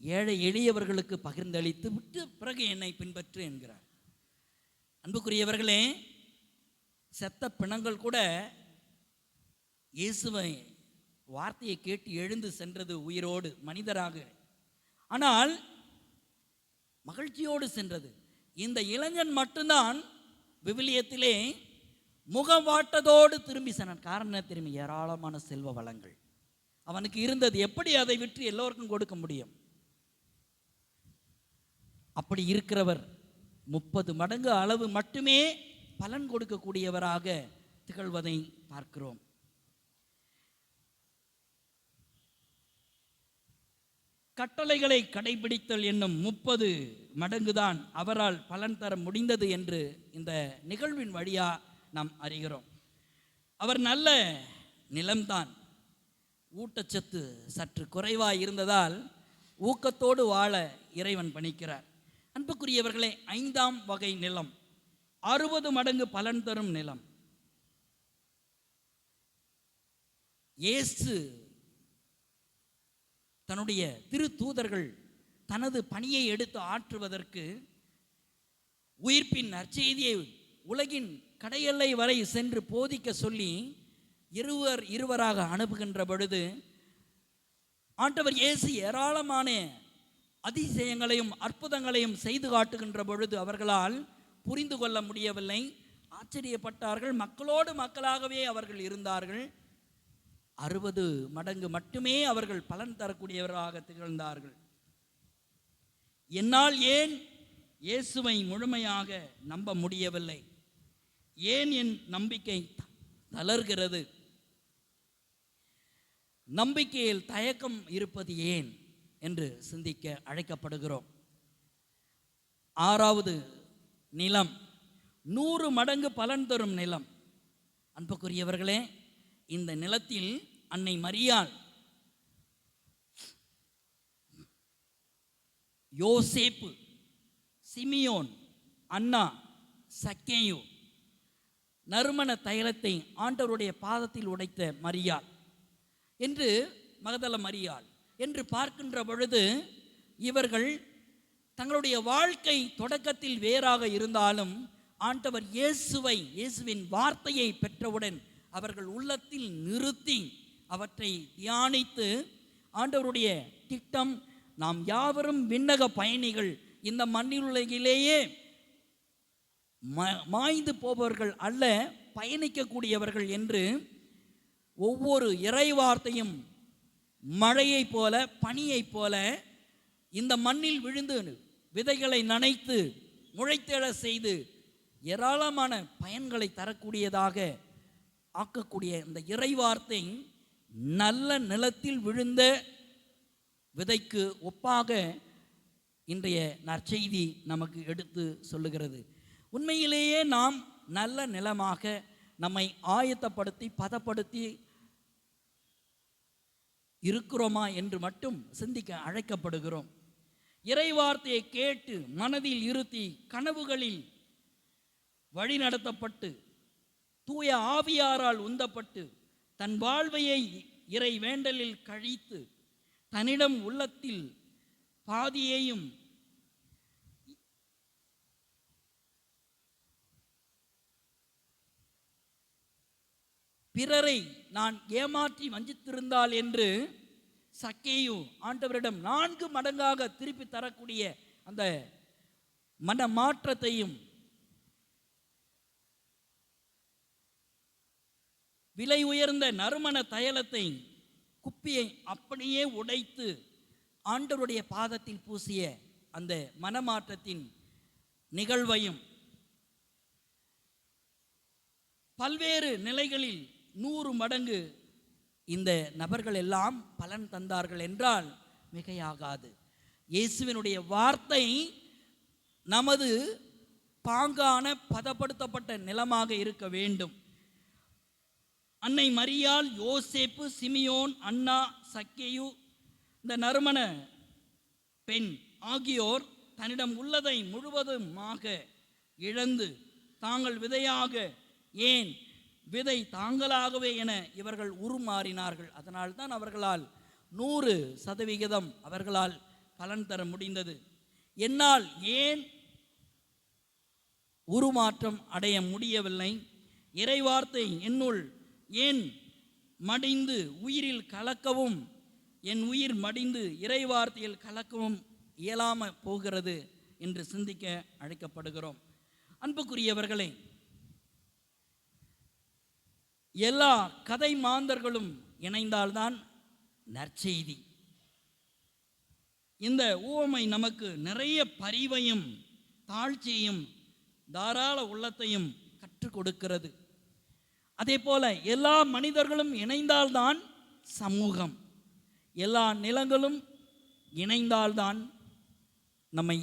ஏழை எளியவர்களுக்கு பகிர்ந்தளித்து விட்டு பிறகு என்னை பின்பற்று என்கிறார். அன்புக்குரியவர்களே, செத்த பிணங்கள் கூட இயேசுவை வார்த்தையை கேட்டு எழுந்து சென்றது உயிரோடு மனிதராக, ஆனால் மகிழ்ச்சியோடு சென்றது. இந்த இளைஞன் மட்டும்தான் விவிலியத்திலே முகவாட்டத்தோடு திரும்பி சென்றான். காரணம் திரும்பி ஏராளமான செல்வ வளங்கள் அவனுக்கு இருந்தது, எப்படி அதை விற்று எல்லோருக்கும் கொடுக்க முடியும்? அப்படி இருக்கிறவர் 30 மடங்கு அளவு மட்டுமே பலன் கொடுக்கக்கூடியவராக திகழ்வதை பார்க்கிறோம். கட்டளைகளை கடைபிடித்தல் என்னும் 30 மடங்குதான் அவரால் பலன் தர முடிந்தது என்று இந்த நிகழ்வின் வழியா நாம் அறிகிறோம். அவர் நல்ல நிலம்தான், ஊட்டச்சத்து சற்று குறைவாக இருந்ததால் ஊக்கத்தோடு வாழ இறைவன் பணிக்கிறார். அன்புக்குரியவர்களே, 5ஆம் வகை நிலம், 60 மடங்கு பலன் தரும் நிலம். இயேசு தன்னுடைய திருத்தூதர்கள் தனது பணியை எடுத்து ஆற்றுவதற்கு உயிர்ப்பின் நற்செய்தியை உலகின் கடையெல்லை வரை சென்று போதிக்க சொல்லி இருவராக அனுப்புகின்ற பொழுது ஆண்டவர் இயேசு ஏராளமான அதிசயங்களையும் அற்புதங்களையும் செய்து காட்டுகின்ற பொழுது அவர்களால் புரிந்து கொள்ள முடியவில்லை, ஆச்சரியப்பட்டார்கள். மக்களோடு மக்களாகவே அவர்கள் இருந்தார்கள். 60 மடங்கு மட்டுமே அவர்கள் பலன் தரக்கூடியவராக திகழ்ந்தார்கள். என்னால் ஏன் இயேசுவை முழுமையாக நம்ப முடியவில்லை? ஏன் என் நம்பிக்கை தளர்கிறது? நம்பிக்கையில் தயக்கம் இருப்பது ஏன் என்று சிந்திக்க அழைக்கப்படுகிறோம். 6வது நிலம், 100 மடங்கு பலன் தரும் நிலம். அன்புக்குரியவர்களே, இந்த நிலத்தில் அன்னை மரியாள், யோசேப்பு, சிமியோன், அன்னா, சக்கேயு நறுமண தைலத்தை ஆண்டவருடைய பாதத்தில் உடைத்த மரியாள் என்று, மகதல மரியாள் என்று பார்க்கின்ற பொழுது இவர்கள் தங்களுடைய வாழ்க்கை தொடக்கத்தில் வேறாக இருந்தாலும் ஆண்டவர் இயேசுவின் வார்த்தையை பெற்றவுடன் அவர்கள் உள்ளத்தில் நிறுத்தி அவற்றை தியானித்து ஆண்டவருடைய திட்டம், நாம் யாவரும் விண்ணக பயணிகள், இந்த மண்ணிலுலகிலேயே மாய்ந்து போபவர்கள் அல்ல, பயணிக்கக்கூடியவர்கள் என்று ஒவ்வொரு இறைவார்த்தையும் மழையைப் போல பனியைப் போல இந்த மண்ணில் விழுந்து விதைகளை நனைத்து முளைத்தெழ செய்து ஏராளமான பயன்களை தரக்கூடியதாக ஆக்கக்கூடிய இந்த இறைவார்த்தை நல்ல நிலத்தில் விழுந்த விதைக்கு ஒப்பாக இன்றைய நற்செய்தி நமக்கு எடுத்து சொல்லுகிறது. உண்மையிலேயே நாம் நல்ல நிலமாக நம்மை ஆயத்தப்படுத்தி பதப்படுத்தி இருக்கிறோமா என்று மட்டும் சிந்திக்க அழைக்கப்படுகிறோம். இறைவார்த்தையை கேட்டு மனதில் இருத்தி கனவுகளில் வழிநடத்தப்பட்டு தூய ஆவியாரால் உந்தப்பட்டு தன் வாழ்வையை இறை வேண்டலில் கழித்து தன்னிடம் உள்ளத்தில் பாதியையும் பிறரை நான் ஏமாற்றி வஞ்சித்திருந்தால் என்று சக்கேயு ஆண்டவரிடம் 4 மடங்காக திருப்பி தரக்கூடிய அந்த மன மாற்றத்தையும் விலை உயர்ந்த நறுமண தைலத்தை குப்பியை அப்படியே உடைத்து ஆண்டவருடைய பாதத்தில் பூசிய அந்த மனமாற்றத்தின் நிகழ்வையும் பல்வேறு நிலைகளில் 100 மடங்கு இந்த நபர்கள் எல்லாம் பலன் தந்தார்கள் என்றால் மிகையாகாது. இயேசுவினுடைய வார்த்தை நமது பாங்கான பதப்படுத்தப்பட்ட நிலமாக இருக்க வேண்டும். அன்னை மரியாள், யோசேப்பு, சிமியோன், அன்னா, சக்கேயு, இந்த நறுமண பெண் ஆகியோர் தன்னிடம் உள்ளதை முழுவதுமாக இழந்து தாங்கள் விதையாக, ஏன் விதை தாங்களாகவே என இவர்கள் உருமாறினார்கள். அதனால்தான் அவர்களால் 100% அவர்களால் பலன் தர முடிந்தது. என்னால் ஏன் உருமாற்றம் அடைய முடியவில்லை? இறைவார்த்தை என்னுள் ஏன் மடிந்து உயிரில் கலக்கவும், என் உயிர் மடிந்து இறைவார்த்தையில் கலக்கவும் இயலாம போகிறது என்று சிந்திக்க அழைக்கப்படுகிறோம். அன்புக்குரியவர்களே, எல்லா கதை மாந்தர்களும் இணைந்தால்தான் நற்செய்தி. இந்த உவமை நமக்கு நிறைய பரிவையும் தாழ்ச்சியையும் தாராள உள்ளத்தையும் கற்றுக் கொடுக்கிறது. அதே போல எல்லா மனிதர்களும் இணைந்தால்தான் சமூகம், எல்லா நிலங்களும் இணைந்தால்தான் நம்மை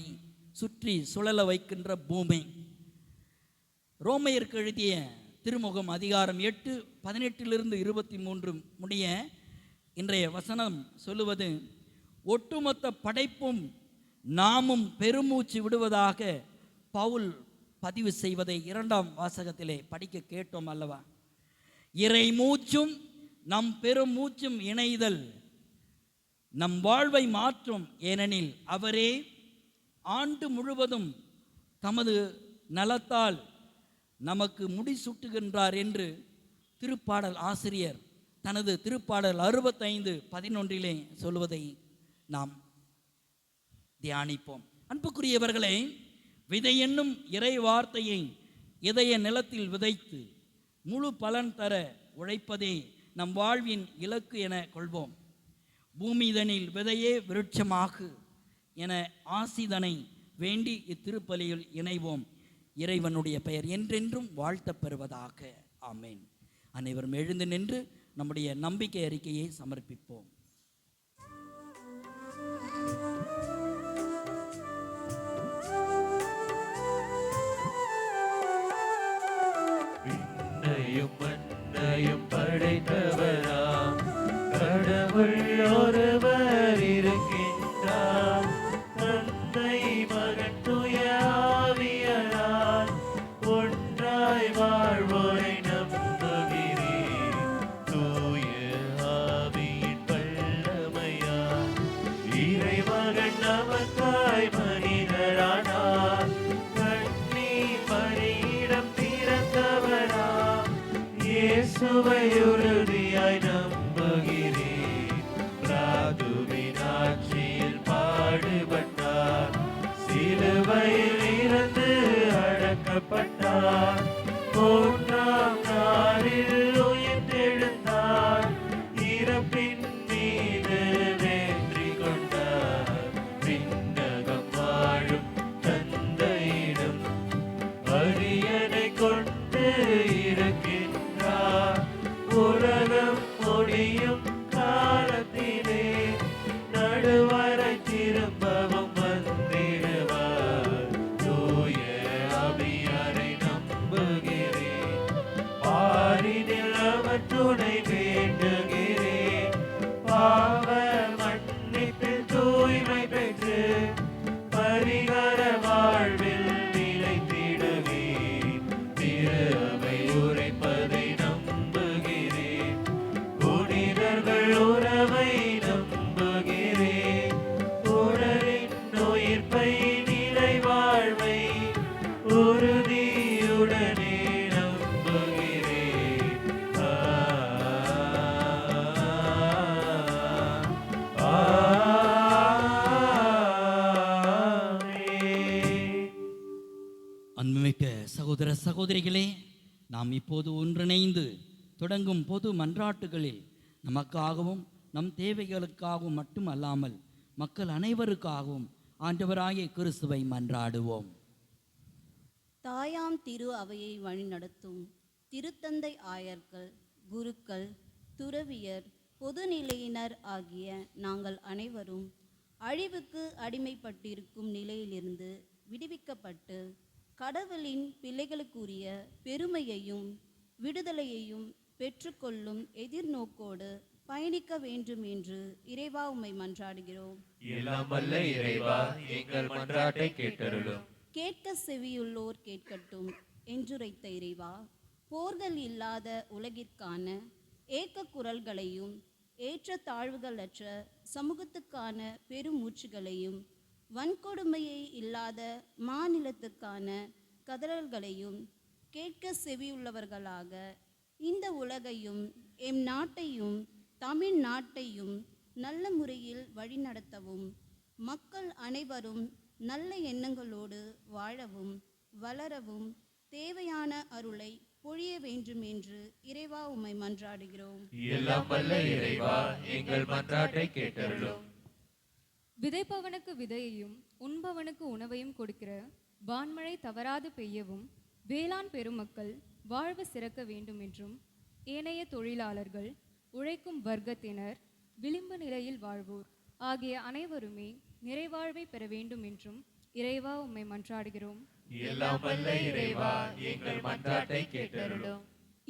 சுற்றி சுழல வைக்கின்ற பூமி. ரோமையருக்கு எழுதிய திருமுகம் அதிகாரம் 8:18-23 முடிய இன்றைய வசனம் சொல்லுவது, ஒட்டுமொத்த படைப்பும் நாமும் பெருமூச்சு விடுவதாக பவுல் பதிவு செய்வதை 2ஆம் வாசகத்திலே படிக்க கேட்டோம் அல்லவா? இறை மூச்சும் நம் பெருமூச்சும் இணைதல் நம் வாழ்வை மாற்றும். ஏனெனில் அவரே ஆண்டு முழுவதும் தமது நலத்தால் நமக்கு முடிசூட்டுகின்றார் என்று திருப்பாடல் ஆசிரியர் தனது திருப்பாடல் 65:11 சொல்வதை நாம் தியானிப்போம். அன்புக்குரியவர்களே, விதை என்னும் இறை வார்த்தையை இதய நிலத்தில் விதைத்து முழு பலன் தர உழைப்பதே நம் வாழ்வின் இலக்கு என கொள்வோம். பூமிதனில் விதையே விருட்சமாகு என ஆசிதனை வேண்டி இத்திருப்பலியில் இணைவோம். இறைவனுடைய பெயர் என்றென்றும் வாழ்த்தப் பெறுவதாக. ஆமேன். அனைவரும் எழுந்து நின்று நம்முடைய நம்பிக்கை அறிக்கையை சமர்ப்பிப்போம். விண்ணையும் மண்ணையும் படைத்தவராம் கடவுள் ஒருவர் இருக்கின்றார். தந்தை, மகன், தூய ஆவியார் ஒன்றாய் வாழ்வோரை நம்புகிறேன். தூய ஆவியின் வல்லமையால் இறைமகன் நமக்காய் மனிதரானார். கன்னி மரியிடம் பிறந்தவராம் இயேசுவை உறுதியாய் நம்புகிறேன். பிராதுவின் ஆட்சியில் பாடுபட்டார், சிலுவையில் இருந்து அடக்கப்பட்டார், 3ஆம் நாளில் உயிர்த்தெழுந்தார், இறப்பின் மீது வெற்றி கொண்டார். விண்ணகம் வாழும் அரியணை கொண்டு இருக்கின்றார். உலகம் முடியும் காலத்திலே நடுவரை திரும்பவும் வந்திடுவார். தூய ஆவியாரை நம்புகிறேன், பாரினில் அவர் துணை வேண்டுகிறேன். பாவ மன்னிப்பில் தூய்மை பெற்று பரிகார வாழ்வில் நிலைத்திடுவேன். திரு அவை உரைப்பதை நம்புகிறேன், புனிதர்கள் உறவை நம்புகிறேன். உடலின் உயிர்ப்பை நிலை வாழ்வை உறுதியுடனே நம்புகிறேன். ஆமென். அன்புமிக்க சகோதர சகோதரிகளே, நாம் இப்போது ஒன்றிணைந்து தொடங்கும் பொது மன்றாட்டுகளில் நமக்காகவும் நம் தேவைகளுக்காகவும் மட்டுமல்லாமல் மக்கள் அனைவருக்காகவும் ஆண்டவராகிய கிறிஸ்துவை மன்றாடுவோம். தாயாம் திரு அவையை வழிநடத்தும் திருத்தந்தை ஆயர்கள், குருக்கள், துறவியர், பொதுநிலையினர் ஆகிய நாங்கள் அனைவரும் அழிவுக்கு அடிமைப்பட்டிருக்கும் நிலையிலிருந்து விடுவிக்கப்பட்டு கடவுளின் பிள்ளைகளுக்குரிய பெருமையையும் விடுதலையையும் பெற்றுக்கொள்ளும் எதிர்நோக்கோடு பயணிக்க வேண்டும் என்று இறைவா உம்மை மன்றாடுகிறோம். எல்லாம் வல்ல இறைவா, எங்கள் மன்றாட்டை கேட்டருளும். கேட்க செவியுள்ளோர் கேட்கட்டும் என்றுரைத்த இறைவா, போர்கள் இல்லாத உலகிற்கான ஏக்க குரல்களையும் ஏற்ற தாழ்வுகளற்ற சமூகத்துக்கான பெருமூச்சுகளையும் வன்கொடுமையை இல்லாத மாநிலத்துக்கான கதறல்களையும் கேட்க செவியுள்ளவர்களாக இந்த உலகையும் எம் நாட்டையும் தமிழ் நாட்டையும் நல்ல முறையில் வழிநடத்தவும் மக்கள் அனைவரும் நல்ல எண்ணங்களோடு வாழவும் வளரவும் தேவையான அருளை பொழிய வேண்டும் என்று இறைவா உம்மை மன்றாடுகிறோம். எல்லாம் வல்ல இறைவா, எங்கள் மன்றாட்டை கேட்டருளும். விதைப்பவனுக்கு விதையையும் உண்பவனுக்கு உணவையும் கொடுக்கிற வான்மழை தவறாது பெய்யவும் வேளாண் பெருமக்கள் வாழ்வு சிறக்க வேண்டும் என்றும் ஏனைய தொழிலாளர்கள், உழைக்கும் வர்க்கத்தினர், விளிம்பு நிலையில் வாழ்வோர் ஆகிய அனைவருமே நிறைவாழ்வை பெற வேண்டும் என்றும் இறைவா உம்மை மன்றாடுகிறோம். எல்லாம் வல்ல இறைவா, எங்கள் மன்றாட்டை கேட்டருளும்.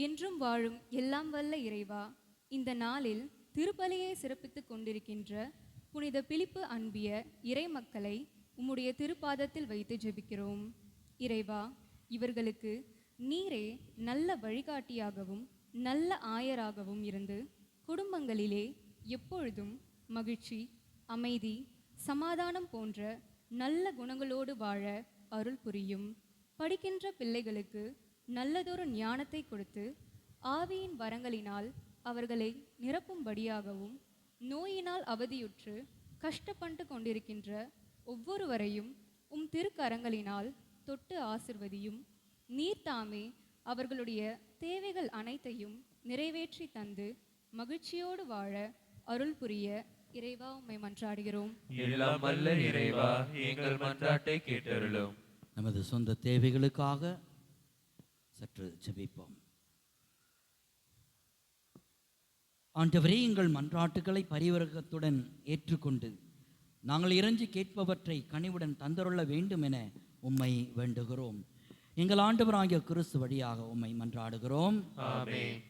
என்றும் வாழும் எல்லாம் வல்ல இறைவா, இந்த நாளில் திருப்பலியை சிறப்பித்துக் கொண்டிருக்கின்ற புனித பிலிப்பு அன்பிய இறை மக்களை உம்முடைய திருப்பாதத்தில் வைத்து ஜெபிக்கிறோம். இறைவா, இவர்களுக்கு நீரே நல்ல வழிகாட்டியாகவும் நல்ல ஆயராகவும் இருந்து குடும்பங்களிலே எப்பொழுதும் மகிழ்ச்சி, அமைதி, சமாதானம் போன்ற நல்ல குணங்களோடு வாழ அருள் புரியும். படிக்கின்ற பிள்ளைகளுக்கு நல்லதொரு ஞானத்தை கொடுத்து ஆவியின் வரங்களினால் அவர்களை நிரப்பும்படியாகவும் நோயினால் அவதியுற்று கஷ்டப்பட்டு கொண்டிருக்கின்ற ஒவ்வொருவரையும் உம் திருக்கரங்களினால் தொட்டு ஆசிர்வதியும். நீர்தாமே அவர்களுடைய தேவைகள் அனைத்தையும் நிறைவேற்றி தந்து மகிழ்ச்சியோடு வாழ அருள் புரிய இறைவா உம்மை மன்றாடுகிறோம். எல்லாம் வல்ல இறைவா, எங்கள் மன்றாட்டை கேட்டருளும். நமது சொந்த தேவைகளுக்காக சற்று ஜெபிப்போம். ஆண்டவரே, எங்கள் மன்றாட்டுகளை பரிவர்க்கத்துடன் ஏற்றுக்கொண்டு நாங்கள் இறைஞ்சி கேட்பவற்றை கனிவுடன் தந்தருள வேண்டும் என உம்மை வேண்டுகிறோம். எங்கள் ஆண்டவராகிய கிறிஸ்து வழியாக உம்மை மன்றாடுகிறோம். ஆமென்.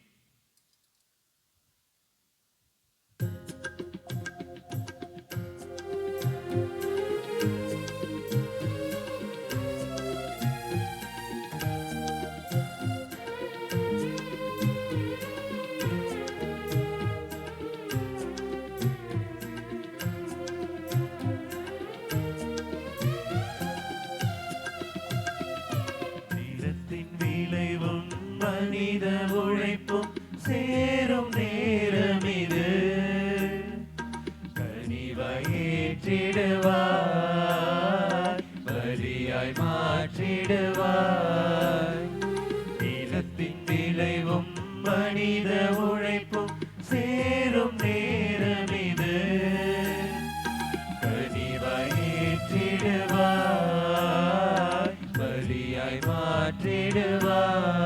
நிலத்தின் விளைவும் மனித உழைப்பும் சேரும் நேரம் இது. கனிவாய் ஏற்றிடுவாய், பலியாய் மாற்றிடுவாய். நிலத்தின் விளைவும் மனித உழைப்பும் சேரும் நேரம் இது. கனிவாய் ஏற்றிடுவாய், பலியாய் மாற்றிடுவாய். மாற்றிடுவாய்.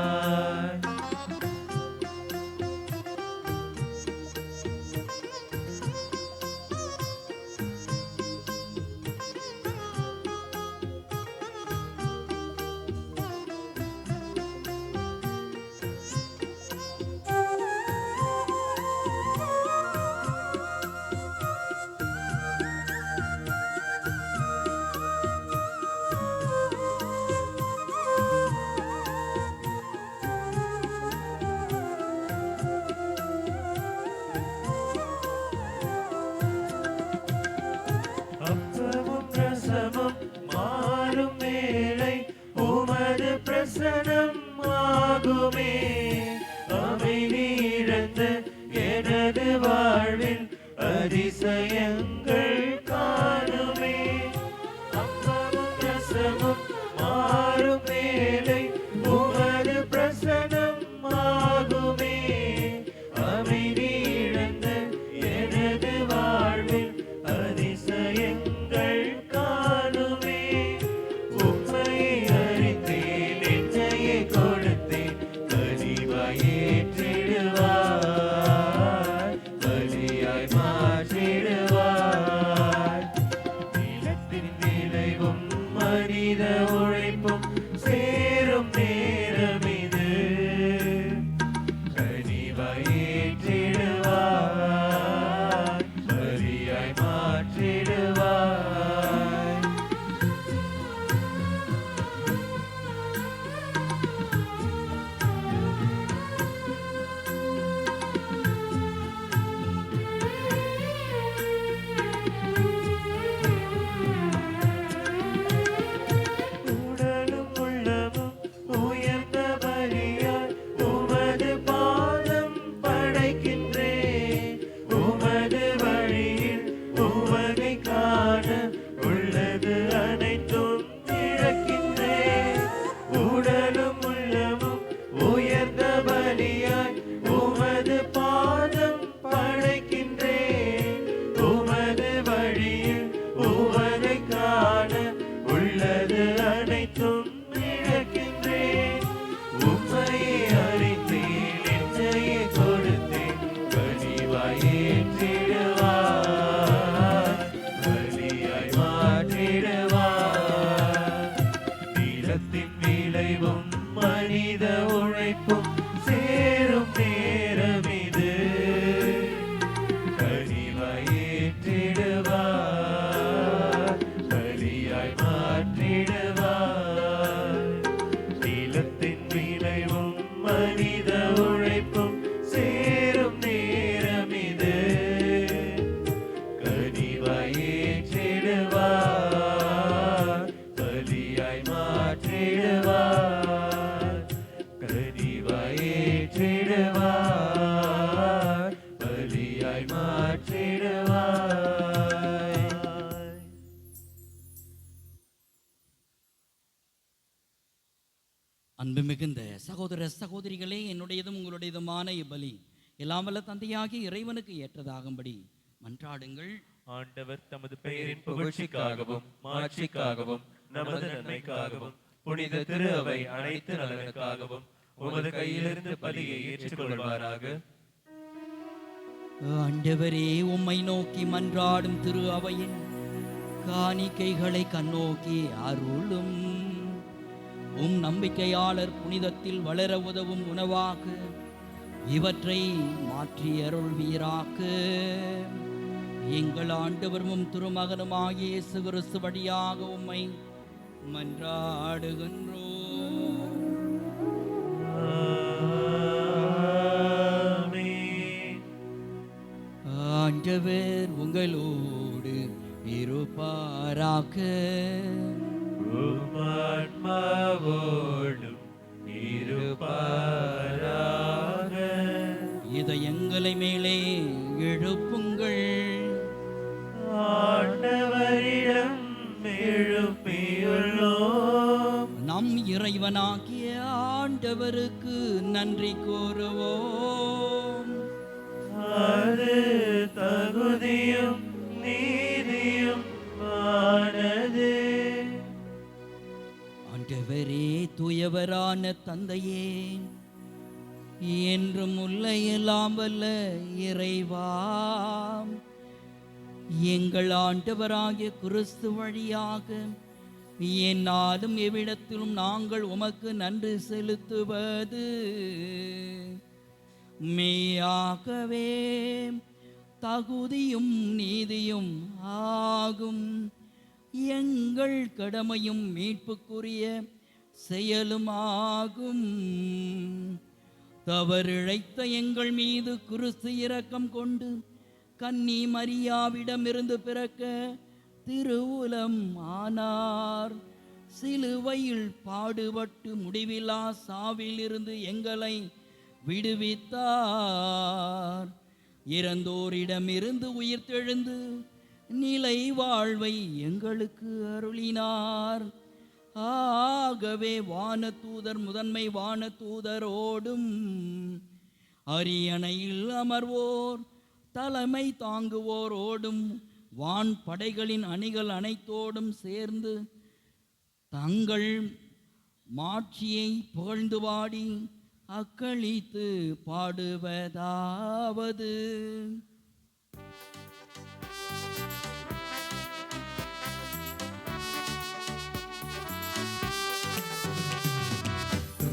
அப்பமும் ரசமும் மாறும் வேளை உமது பிரசனம் ஆகுமே. அமைதி இழந்த எனது வாழ்வில் அதிசயங்கள் காணுமே. அப்பமும் ரசமும் மாறும் வேளை உமது பிரசனம் ஆகுமே. அமைதி இழந்த எனது வாழ்வில் அதிசயங்கள் காணுமே. உம்மை அறிந்தேன், நெஞ்சையே கொடுத்தேன், கனிவாய் ஏற்றிடுவாய், பலியாய் மாற்றிடுவாய். நிலத்தின் விளைவும் மனித உழைப்பும் சேரும் நேரம் இது. கனிவாய் ஏற்றிடுவாய், பலியாய் மாற்றிடுவாய். உடலும் உள்ளமும் உயர்ந்த பலியாய் உமது பாதம் படைக்கின்றேன். உமது வழியில் உமதை காண உள்ளது அனைத்தும் இழக்கின்றேன். உடலும் உள்ளமும் உயர்ந்த பலியாய் உமது பாதம் படைக்கின்றேன். உமது வழியில் உமதை காண உள்ளது அனைத்தும் இழக்கின்றேன். உம்மையை அறிந்தேன், நெஞ்சையே கொடுத்தேன், கனிவாய் ஏற்றிடுவாய், பலியாய் மாற்றிடுவாய். நிலத்தின் விளைவும் மனித உழைப்பும் சேரும் நேரம் இது. கனிவாய் ஏற்றிடுவாய், பலியாய் மாற்றிடுவாய். நிலத்தின் விளைவும் மனித உழைப்பும் சேரும் நேரம் இது. கனிவாய் ஏற்றிடுவாய், பலியாய் மாற்றிடுவாய். கனிவாய் ஏற்றிடுவாய், பலியாய் மாற்றிடுவாய். அன்பு மிகுந்த சகோதர சகோதரிகளே, என்னுடையதும் உங்களுடையதுமான இப்பலி எல்லாம் வல்ல தந்தையாகிய இறைவனுக்கு ஏற்றதாகும்படி மன்றாடுங்கள். ஆண்டவர் தமது பெயரின் புகழ்ச்சிக்காகவும் மாட்சிக்காகவும் நமது நன்மைக்காகவும் புனித திரு அவை அனைத்து நலனுக்காகவும் உமது கையிலிருந்து பலியை ஏற்றுக்கொள்வாராக. ஆண்டவரே, உம்மை நோக்கி மன்றாடும் திரு அவையின் காணிக்கைகளை கண்ணோக்கி அருளும். உம் நம்பிக்கையாளர் புனிதத்தில் வளர உதவும் உணவாக இவற்றை மாற்றி அருள்வீராக. எங்கள் ஆண்டவரும் திருமகனுமாகிய இயேசு கிறிஸ்து வழியாக உம்மை மன்றாடுகின்றோம். ஆமென். ஆண்டவர் உங்களோடு இருப்பாராக. உம் ஆன்மாவோடும் இருப்பாராக. இதயங்களை மேலே எழுப்புங்கள். ஆண்டவரிடம் எழுப்பியுள்ளோம். நம் இறைவனாகிய ஆண்டவருக்கு நன்றி கூறுவோம். அது தகுதியும் நீதியும் ஆனது. ஆண்டவர் ஆண்டவரே, தூயவரான தந்தையே, என்றும் உள்ள எல்லாம் வல்ல இறைவா, எங்கள் ஆண்டவராகிய கிறிஸ்து வழியாக என்னாலும் எவ்விடத்திலும் நாங்கள் உமக்கு நன்றி செலுத்துவது மெய்யாகவே தகுதியும் நீதியும் ஆகும். எங்கள் கடமையும் மீட்புக்குரிய செயலுமாகும். தவறிழைத்த எங்கள் மீது கிறிஸ்து இரக்கம் கொண்டு கன்னி மரியாவிடமிருந்து பிறக்க திருவுலம் ஆனார். சிலுவையில் பாடுபட்டு முடிவிலா சாவிலிருந்து எங்களை விடுவித்தார். இறந்தோரிடமிருந்து உயிர்த்தெழுந்து நிலை வாழ்வை எங்களுக்கு அருளினார். ஆகவே வானதூதர் முதன்மை வானதூதரோடும் அரியணையில் அமர்வோர் தலைமை தாங்குவோரோடும் வான் படைகளின் அணிகள் அனைத்தோடும் சேர்ந்து தங்கள் மாட்சியை புகழ்ந்து பாடி அக்களித்து பாடுவதாவது: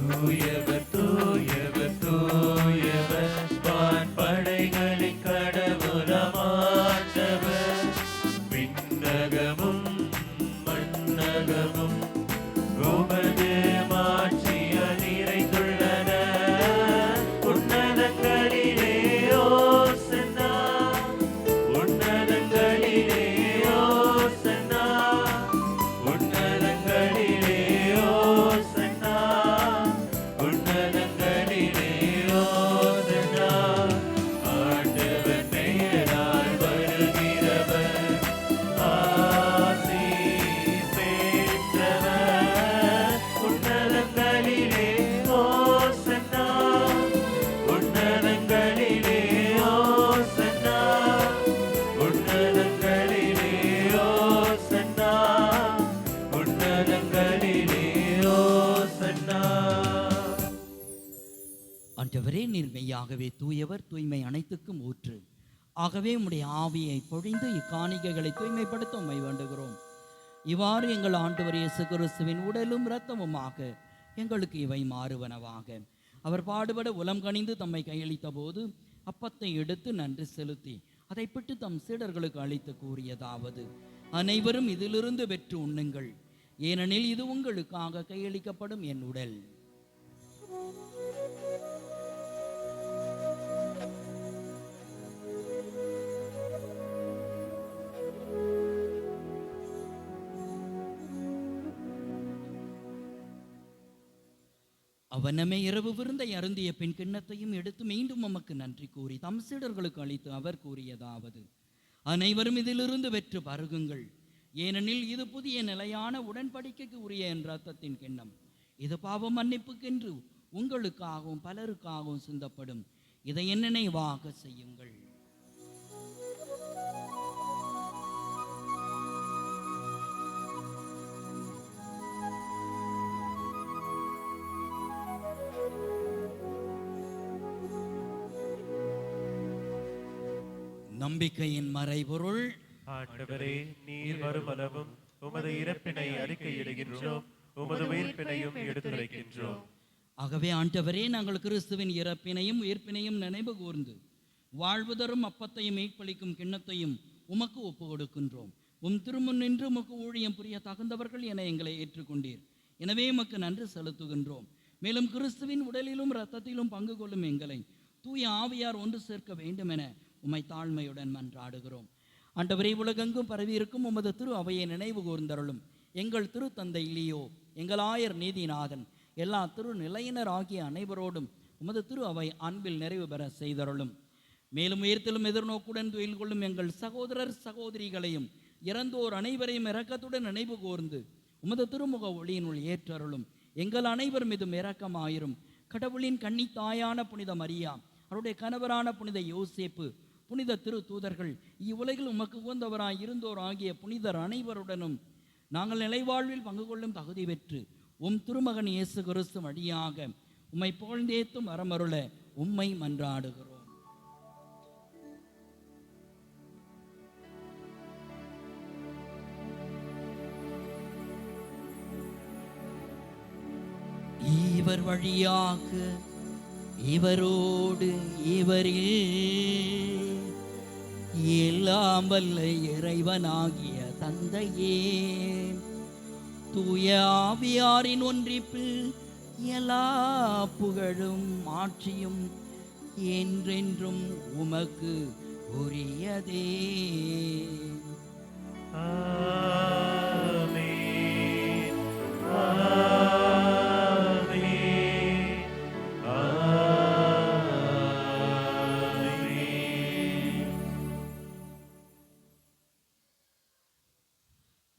தூயவர் தூயவர் தூயவர், வான் படைகளின் கடவுளமாண்டவர். விண்ணகமும் மண்ணகமும் உமது மாட்சியால் நிறைந்துள்ளன. உன்னதங்களிலே ஓசன்னா, உன்னதங்களிலே ஓசன்னா, உன்னதங்களிலே ஓசன்னா, உன்னதங்களிலே ஓசன்னா. ஆண்டவர் பெயரால் வருகிறவர் ஆசி பெற்றவர். உன்னதங்களிலே ஓசன்னா, உன்னதங்களிலே ஓசன்னா, உன்னதங்களிலே ஓசன்னா, உன்னதங்களிலே ஓசன்னா. ஆண்டவரே, நீர் மெய்யாகவே தூயவர், தூய்மை அனைத்துக்கும் ஊற்று. ஆகவே உம்முடைய ஆவியை பொழிந்து இக்காணிக்கைகளை தூய்மைப்படுத்த உம்மை வேண்டுகிறோம். இவ்வாறு எங்கள் ஆண்டவர் இயேசு கிறிஸ்துவின் உடலும் இரத்தமுமாக எங்களுக்கு இவை மாறுவனவாக. அவர் பாடுபட உலம் கனிந்து தம்மை கையளித்த போது அப்பத்தை எடுத்து நன்றி செலுத்தி அதை பிட்டு தம் சீடர்களுக்கு அளித்து கூறியதாவது: அனைவரும் இதிலிருந்து பெற்று உண்ணுங்கள், ஏனெனில் இது உங்களுக்காக கையளிக்கப்படும் என் உடல். அவனமே இரவு விருந்தை அருந்திய பின் கிண்ணத்தையும் எடுத்து மீண்டும் உமக்கு நன்றி கூறி தம் சீடர்களுக்கு அளித்து அவர் கூறியதாவது: அனைவரும் இதிலிருந்து பெற்று பருகுங்கள், ஏனெனில் இது புதிய நிலையான உடன்படிக்கைக்கு உரிய என் இரத்தத்தின் கிண்ணம். இது பாவ மன்னிப்புக்கென்று உங்களுக்காகவும் பலருக்காகவும் சிந்தப்படும். இதை என் நினைவாக செய்யுங்கள். நம்பிக்கையின் மறைபொருள்: ஆண்டவரே, நீர் வருமளவும் உமது இறப்பினை அறிக்கையிடுகின்றோம், உமது உயிர்ப்பினையும் எடுத்துரைக்கின்றோம். ஆகவே ஆண்டவரே, நாங்கள் கிறிஸ்துவின் இறப்பினையும் உயிர்ப்பினையும் நினைவு கூர்ந்து வாழ்வு தரும் அப்பத்தையும் மீட்பளிக்கும் கிண்ணத்தையும் உமக்கு ஒப்பு கொடுக்கின்றோம். உம் திருமுன் நின்று உமக்கு ஊழியம் புரிய தகுந்தவர்கள் என எங்களை ஏற்றுக்கொண்டீர். எனவே உமக்கு நன்றி செலுத்துகின்றோம். மேலும் கிறிஸ்துவின் உடலிலும் இரத்தத்திலும் பங்கு கொள்ளும் எங்களை தூய ஆவியார் ஒன்று சேர்க்க வேண்டும் என உம்மை தாழ்மையுடன் மன்றாடுகிறோம். ஆண்டவரே, உலகெங்கும் பரவியிருக்கும் உமது திரு அவையை நினைவு கூர்ந்தருளும். எங்கள் திரு தந்தை லியோ, எங்கள் ஆயர் நீதிநாதன், எல்லா திரு நிலையினர் ஆகிய அனைவரோடும் உமது திரு அவை அன்பில் நிறைவு பெற செய்தருளும். மேலும் உயர்த்திலும் எதிர்நோக்குடன் துயில் கொள்ளும் எங்கள் சகோதரர் சகோதரிகளையும் இறந்தோர் அனைவரையும் இரக்கத்துடன் நினைவு கூர்ந்து உமது திருமுக ஒளியினுள் ஏற்றருளும். எங்கள் அனைவர் மீதும் இரக்கமாயிரும். கடவுளின் கன்னி தாயான புனித மரியா, அவருடைய கணவரான புனித யோசேப்பு, புனித திரு தூதர்கள், இவ்வுலகில் உமக்கு உகந்தவராய் இருந்தோர் ஆகிய புனிதர் அனைவருடனும் நாங்கள் நிலைவாழ்வில் பங்கு கொள்ளும் தகுதி பெற்று உம் திருமகன் இயேசு கிறிஸ்து வழியாக உம்மை புகழ்ந்தேத்தும் வரமருள உம்மை மன்றாடுகிறோம். இவர் வழியாக இவரோடு இவரில் எல்லாம் வல்ல இறைவனாகிய தந்தையே, தூய ஆவியாரின் ஒன்றிப்பில் எல்லா புகழும் ஆட்சியும் என்றென்றும் உமக்கு உரியதே. ஆமென். ஆமென். ஆமென்.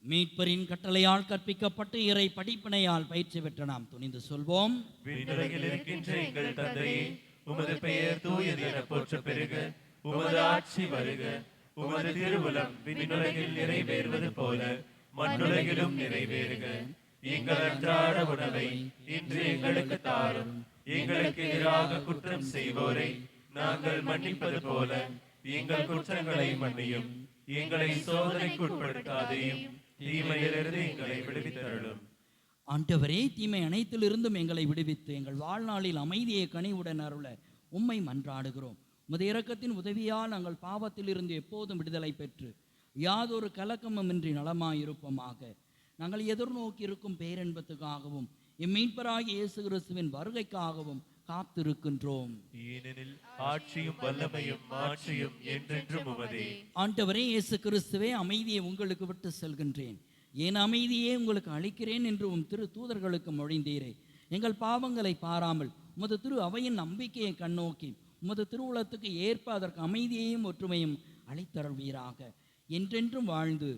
மீட்பரின் கட்டளையால் கற்பிக்கப்பட்டு இறை படிப்பினையால் பயிற்சி பெற்ற நாம் துணிந்து சொல்வோம். விண்ணுலகில் இருக்கின்ற எங்கள் தந்தையே, உமது பெயர் தூயது என போற்றப் பெறுக. உமது ஆட்சி வருக. உமது திருவுளம் விண்ணுலகில் நிறைவேறுவது போல மண்ணுலகிலும் நிறைவேறுக. எங்கள் அன்றாட உணவை இன்று எங்களுக்கு தாரும். எங்களுக்கு எதிராக குற்றம் செய்வோரை நாங்கள் மன்னிப்பது போல எங்கள் குற்றங்களை மன்னியும். எங்களை சோதனைக்கு உட்படுத்தாதையும் தீமையிலிருந்து எங்களை விடுவித்தருளும். ஆண்டவரே, தீமை அனைத்திலிருந்தும் எங்களை விடுவித்து எங்கள் வாழ்நாளில் அமைதியை கனிவுடன் அருள உம்மை மன்றாடுகிறோம். உமது இரக்கத்தின் உதவியால் நாங்கள் பாவத்திலிருந்து எப்போதும் விடுதலை பெற்று யாதொரு கலக்கமுமின்றி நலமாயிருப்போமாக. நாங்கள் எதிர்நோக்கி இருக்கும் பேரன்பத்துக்காகவும் இம்மீட்பராகிய இயேசு கிறிஸ்துவின் வருகைக்காகவும் காத்திருக்கின்றோம். ஏனெனில் ஆட்சியும் வல்லமையும் மாட்சியும் என்றென்றும் உமதே. ஆண்டவரே இயேசு கிறிஸ்துவே, அமைதியை உங்களுக்கு விட்டு செல்கின்றேன், என் அமைதியே உங்களுக்கு அளிக்கிறேன் என்று உம் திரு தூதர்களுக்கு மொழிந்தீரே. எங்கள் பாவங்களை பாராமல் உமது திரு அவையின் நம்பிக்கையை கண்ணோக்கி உமது திருவுளத்துக்கு ஏற்ப அதற்கு அமைதியையும் ஒற்றுமையும் அளித்தருள்வீராக. என்றென்றும் வாழ்ந்து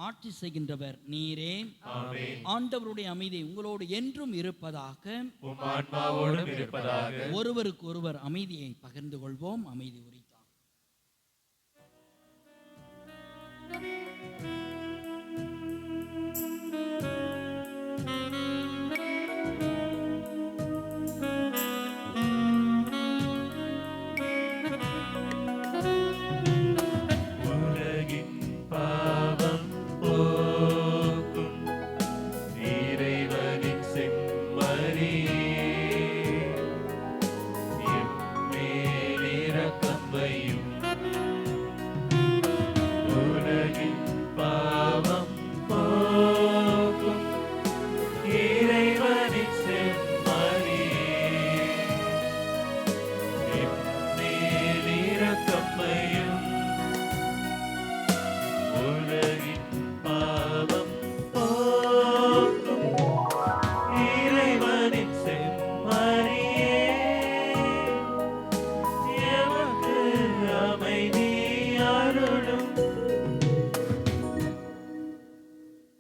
ஆட்சி செய்கின்றவர் நீரே. ஆமென். ஆண்டவருடைய அமைதி உங்களோடு என்றும் இருப்பதாக. உம் ஆன்மாவோடும் இருப்பதாக. ஒருவருக்கு ஒருவர் அமைதியை பகிர்ந்து கொள்வோம். அமைதி உரித்தார். உலகின் பாவம் போக்கும் இறைவனின் செம்மறியே, எம்மேல் இரக்கம் வையும். உலகின் பாவம் போக்கும் இறைவனின் செம்மறியே, எம்மேல் இரக்கம் வையும். உலகின் பாவம் போக்கும் இறைவனின் செம்மறியே, எமக்கு அமைதி அருளும்.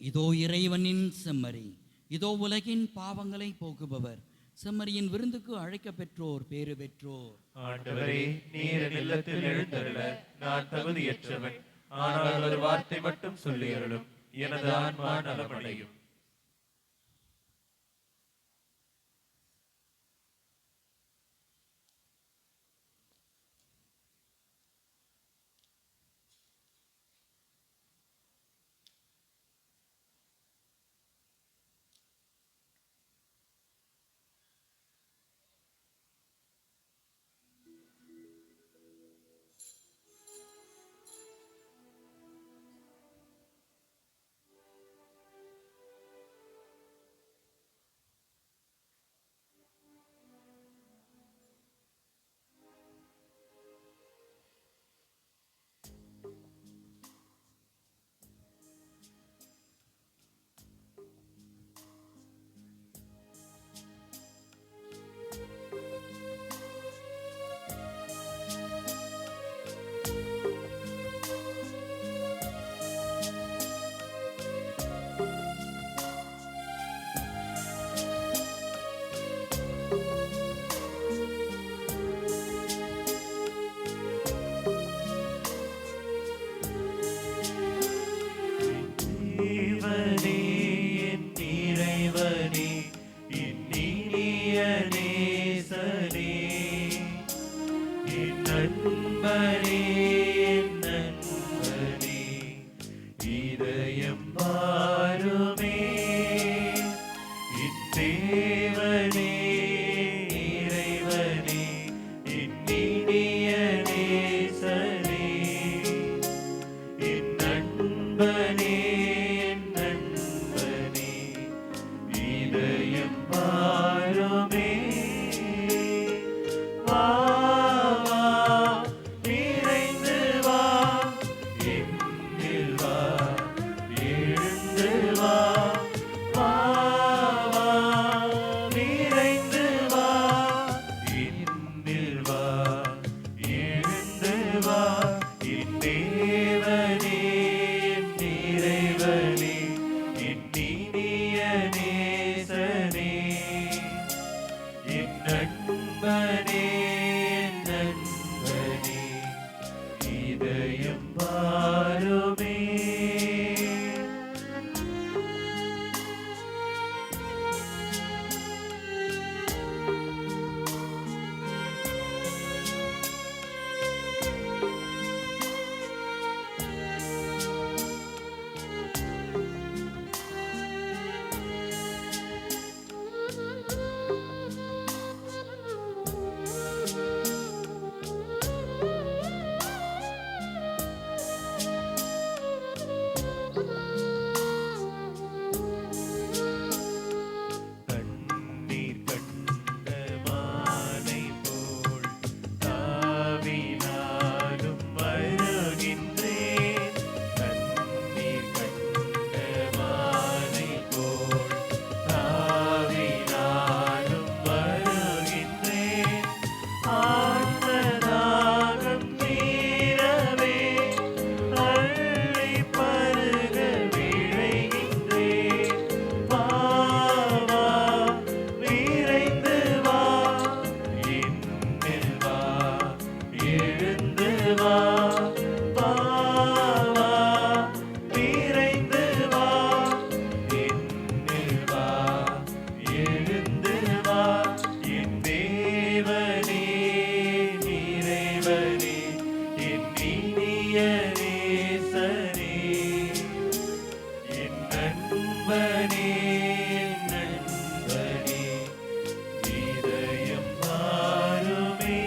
இதோ இறைவனின் செம்மறி, இதோ உலகின் பாவங்களை போக்குபவர். செம்மறியின் விருந்துக்கு அழைக்க பெற்றோர் பேறு பெற்றோர். ஆண்டவரே, நீர் என் இல்லத்தில் எழுந்தருள நான் தகுதியற்றவன். ஆனால் ஒரு வார்த்தை மட்டும் சொல்லி அருளும், எனது ஆன்மா நலமடையும். நேசனே, என் நண்பனே, என் நண்பனே, இதயம் பாருமே, என் தேவனே, இறைவனே, என் இனிய நேசனே, என் நண்பனே, என் நண்பனே, இதயம் பாருமே. வா, வா, விரைந்து வா, என்னில் வா, எழுந்து வா. வா, வா, விரைந்து வா, என்னில் வா, எழுந்து வா. என் தேவனே, என் இறைவனே, என் இனிய நேசனே, என் நண்பனே, என் நண்பனே, இதயம் பாருமே. கண்ணீர் கண்ட மானை போல் தாவினாலும் வருகின்றேன். கண்ணீர் கண்ட மானை போல் தாவினாலும் வருகின்றேன். ஆத்மதாகம் தீரவே அள்ளி பருக விழைகின்றேன். வா, வா, விரைந்து வா, என்னில் வா, எழுந்து வா. வா, வா, விரைந்து வா, என்னில் வா, எழுந்து வா. என் தேவனே, இறைவனே, என் இனிய நேசனே, என் நண்பனே, என் நண்பனே, இதயம் பாருமே.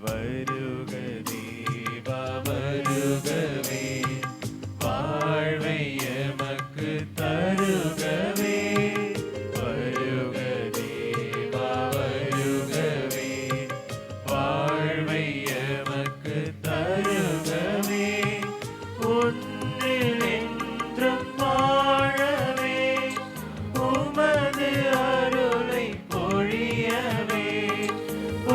வருக தேவா, வருகவே, வாழ்வை எமக்கு தருகவே. வருக தேவா, வருகவே, வாழ்வை எமக்கு தருகவே. உன்னில் என்றும் வாழவே, உமது அருளை பொழியவே.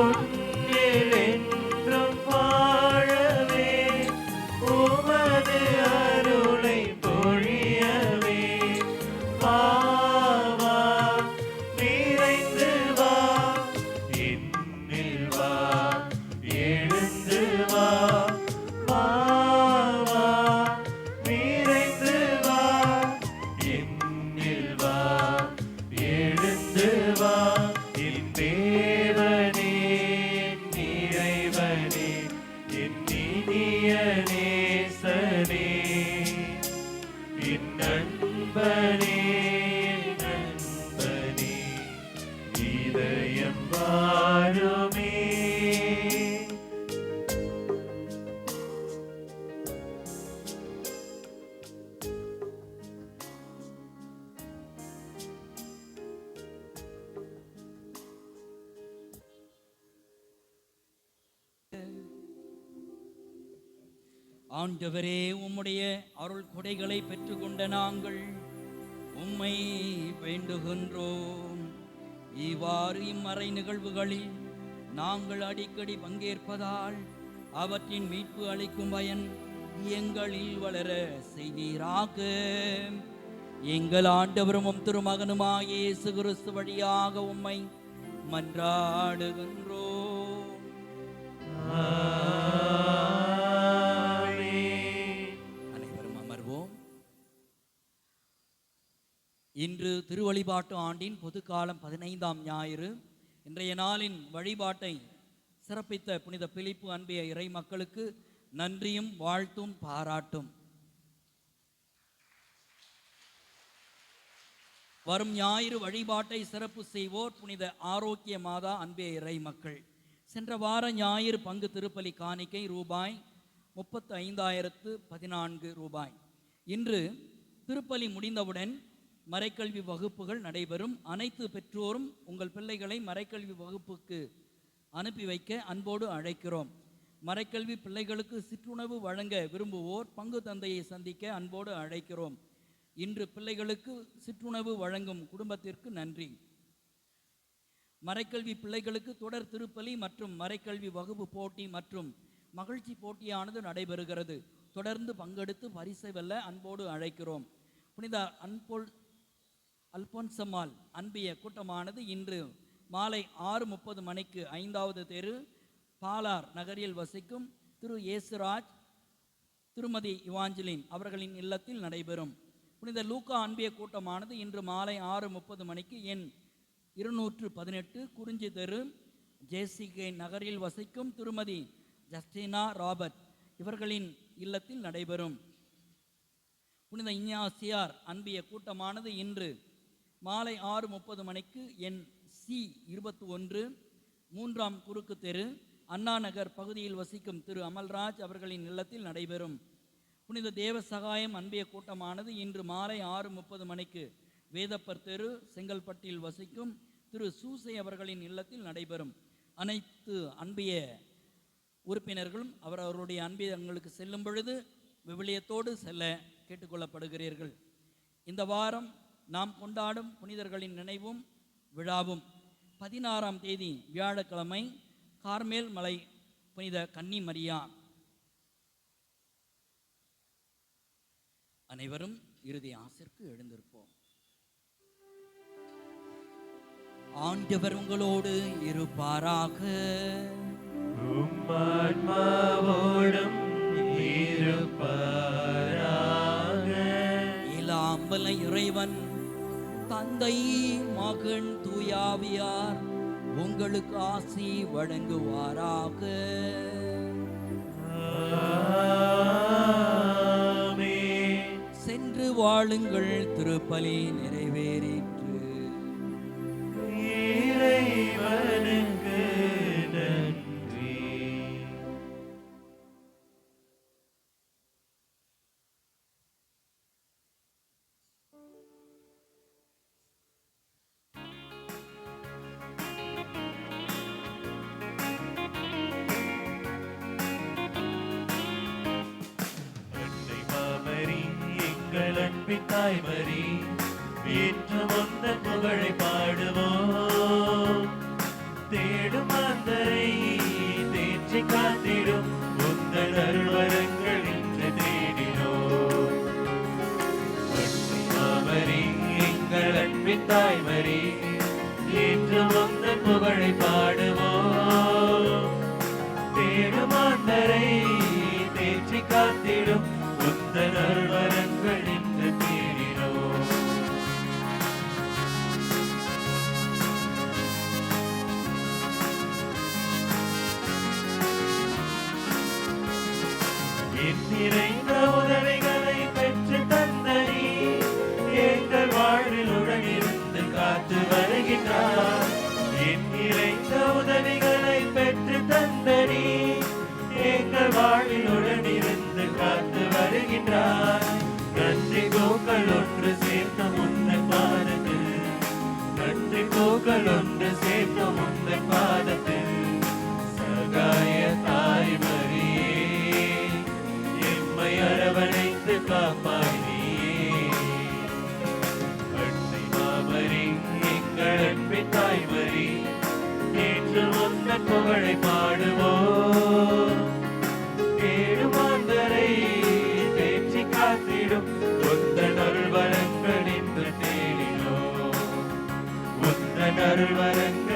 உன்னில் என்றும் வாழவே, உமது அருளை பொழியவே. வா, வா, விரைந்து வா, என்னில் வா, எழுந்து வா. வா, வா, விரைந்து வா, என்னில் வா, எழுந்து வா. என் தேவனே, என் இறைவனே, என் இனிய நேசனே, என் நண்பனே, என் நண்பனே, இதயம் பாருமே. ஆண்டவரே, உம்முடைய அருள் கொடைகளை பெற்றுக்கொண்ட நாங்கள் உம்மை வேண்டுகின்றோம். இவ்வாறு இம்மறை நிகழ்வுகளில் நாங்கள் அடிக்கடி பங்கேற்பதால் அவற்றின் மீட்பு அளிக்கும் பயன் எங்களில் வளர செய்வீராக. எங்கள் ஆண்டவரும் திருமகனுமாகிய இயேசு கிறிஸ்து வழியாக உம்மை மன்றாடுகின்றோம். அனைவரும் அமர்வோம். இன்று திருவழிபாட்டு ஆண்டின் பொதுக்காலம் 15ஆம் ஞாயிறு. இன்றைய நாளின் வழிபாட்டை சிறப்பித்த புனித பிலிப்பு அன்பிய இறை மக்களுக்கு நன்றியும் வாழ்த்தும் பாராட்டும். வரும் ஞாயிறு வழிபாட்டை சிறப்பு செய்வோர் புனித ஆரோக்கிய மாதா அன்பிய இறை மக்கள். சென்ற வார ஞாயிறு பங்கு திருப்பலி காணிக்கை ரூபாய் 35,014 ரூபாய். இன்று திருப்பலி முடிந்தவுடன் மறைக்கல்வி வகுப்புகள் நடைபெறும். அனைத்து பெற்றோரும் உங்கள் பிள்ளைகளை மறைக்கல்வி வகுப்புக்கு அனுப்பி வைக்க அன்போடு அழைக்கிறோம். மறைக்கல்வி பிள்ளைகளுக்கு சிற்றுணவு வழங்க விரும்புவோர் பங்கு தந்தையை சந்திக்க அன்போடு அழைக்கிறோம். இன்று பிள்ளைகளுக்கு சிற்றுணவு வழங்கும் குடும்பத்திற்கு நன்றி. மறைக்கல்வி பிள்ளைகளுக்கு தொடர் திருப்பலி மற்றும் மறைக்கல்வி வகுப்பு போட்டி மற்றும் மகிழ்ச்சி போட்டியானது நடைபெறுகிறது. தொடர்ந்து பங்கெடுத்து பரிசை வெல்ல அன்போடு அழைக்கிறோம். புனித அல்போன்சம்மாள் அன்பிய கூட்டமானது இன்று மாலை 6:30 மணிக்கு 5வது தெரு பாலார் நகரில் வசிக்கும் திரு ஏசுராஜ் திருமதி இவாஞ்சலின் அவர்களின் இல்லத்தில் நடைபெறும். புனித லூக்கா அன்பிய கூட்டமானது இன்று மாலை 6:30 மணிக்கு எண் 218 குறிஞ்சி தெரு ஜேசிகே நகரில் வசிக்கும் திருமதி ஜஸ்டினா ராபர்ட் இவர்களின் இல்லத்தில் நடைபெறும். புனித இஞ்ஞாசியார் அன்பிய கூட்டமானது இன்று மாலை 6:30 மணிக்கு எண் C21 3ஆம் குறுக்கு தெரு அண்ணா நகர் பகுதியில் வசிக்கும் திரு அமல்ராஜ் அவர்களின் இல்லத்தில் நடைபெறும். புனித தேவ சகாயம் அன்பிய கூட்டமானது இன்று மாலை 6:30 மணிக்கு வேதப்பர் தெரு செங்கல்பட்டில் வசிக்கும் திரு சூசை அவர்களின் இல்லத்தில் நடைபெறும். அனைத்து அன்பிய உறுப்பினர்களும் அவர்களுடைய அன்பியங்களுக்கு செல்லும் பொழுது விவிலியத்தோடு செல்ல கேட்டுக்கொள்ளப்படுகிறீர்கள். இந்த வாரம் நாம் கொண்டாடும் புனிதர்களின் நினைவும் விழாவும் 16ஆம் தேதி வியாழக்கிழமை கார்மேல் மலை புனித கன்னி மரியா. அனைவரும் இறுதி ஆசிற்கு எழுந்திருப்போம். ஆண்டவர் உங்களோடு இருப்பாராக. உம்மான்மாவோடும் இருப்பாராக. இலாம்பல இறைவன் தந்தை மகன் தூயாவியார் உங்களுக்கு ஆசி வழங்குவாராக. ஆமென். சென்று வாழுங்கள், திருப்பலி நிறைவேறிற்று. இறைவனுக்கு நன்றி. அன்னை மாமரி, எங்கள் அன்பின் தாய்மரி, என்று வந்த புகழை பாடுவோம். தேடும் மாந்தரை தேற்றி காத்திடும் உந்தன் அருள்வரங்கள் இன்று தேடினோம். அன்னை மாமரி, எங்கள் அன்பின் தாய்மரி, என்று வந்த புகழை பாடுவோம். தேடும் மாந்தரை தேற்றி காத்திடும் உந்தன் அருள்வரங்கள் இன்று தேடினோம். நிறைந்த உதவிகளை பெற்று தந்தனி எங்கள் வாழ்வில் உடனிருந்து காத்து வருகின்றார். நிறைந்த உதவிகளை பெற்று தந்தனி எங்கள் வாழ்வில் உடனிருந்து காத்து வருகின்றார். நன்றி பூக்கள் ஒன்று சேர்த்த முன்னை பாதத்தில், நன்றி பூக்கள் ஒன்று சேர்த்த முன்னை பாதத்தில், சகாய தாய்மரியே எம்மை அரவணைத்து காப்பாய் நீயே. அன்னை மாமரி, எங்கள் அன்பின் தாய்மரி, நேற்று வந்த புகழை பாடுவோம். தேடும் மாந்தரை தேற்றி காத்திடும் உந்தன் அருள்வரங்களே அருள்வரங்கள்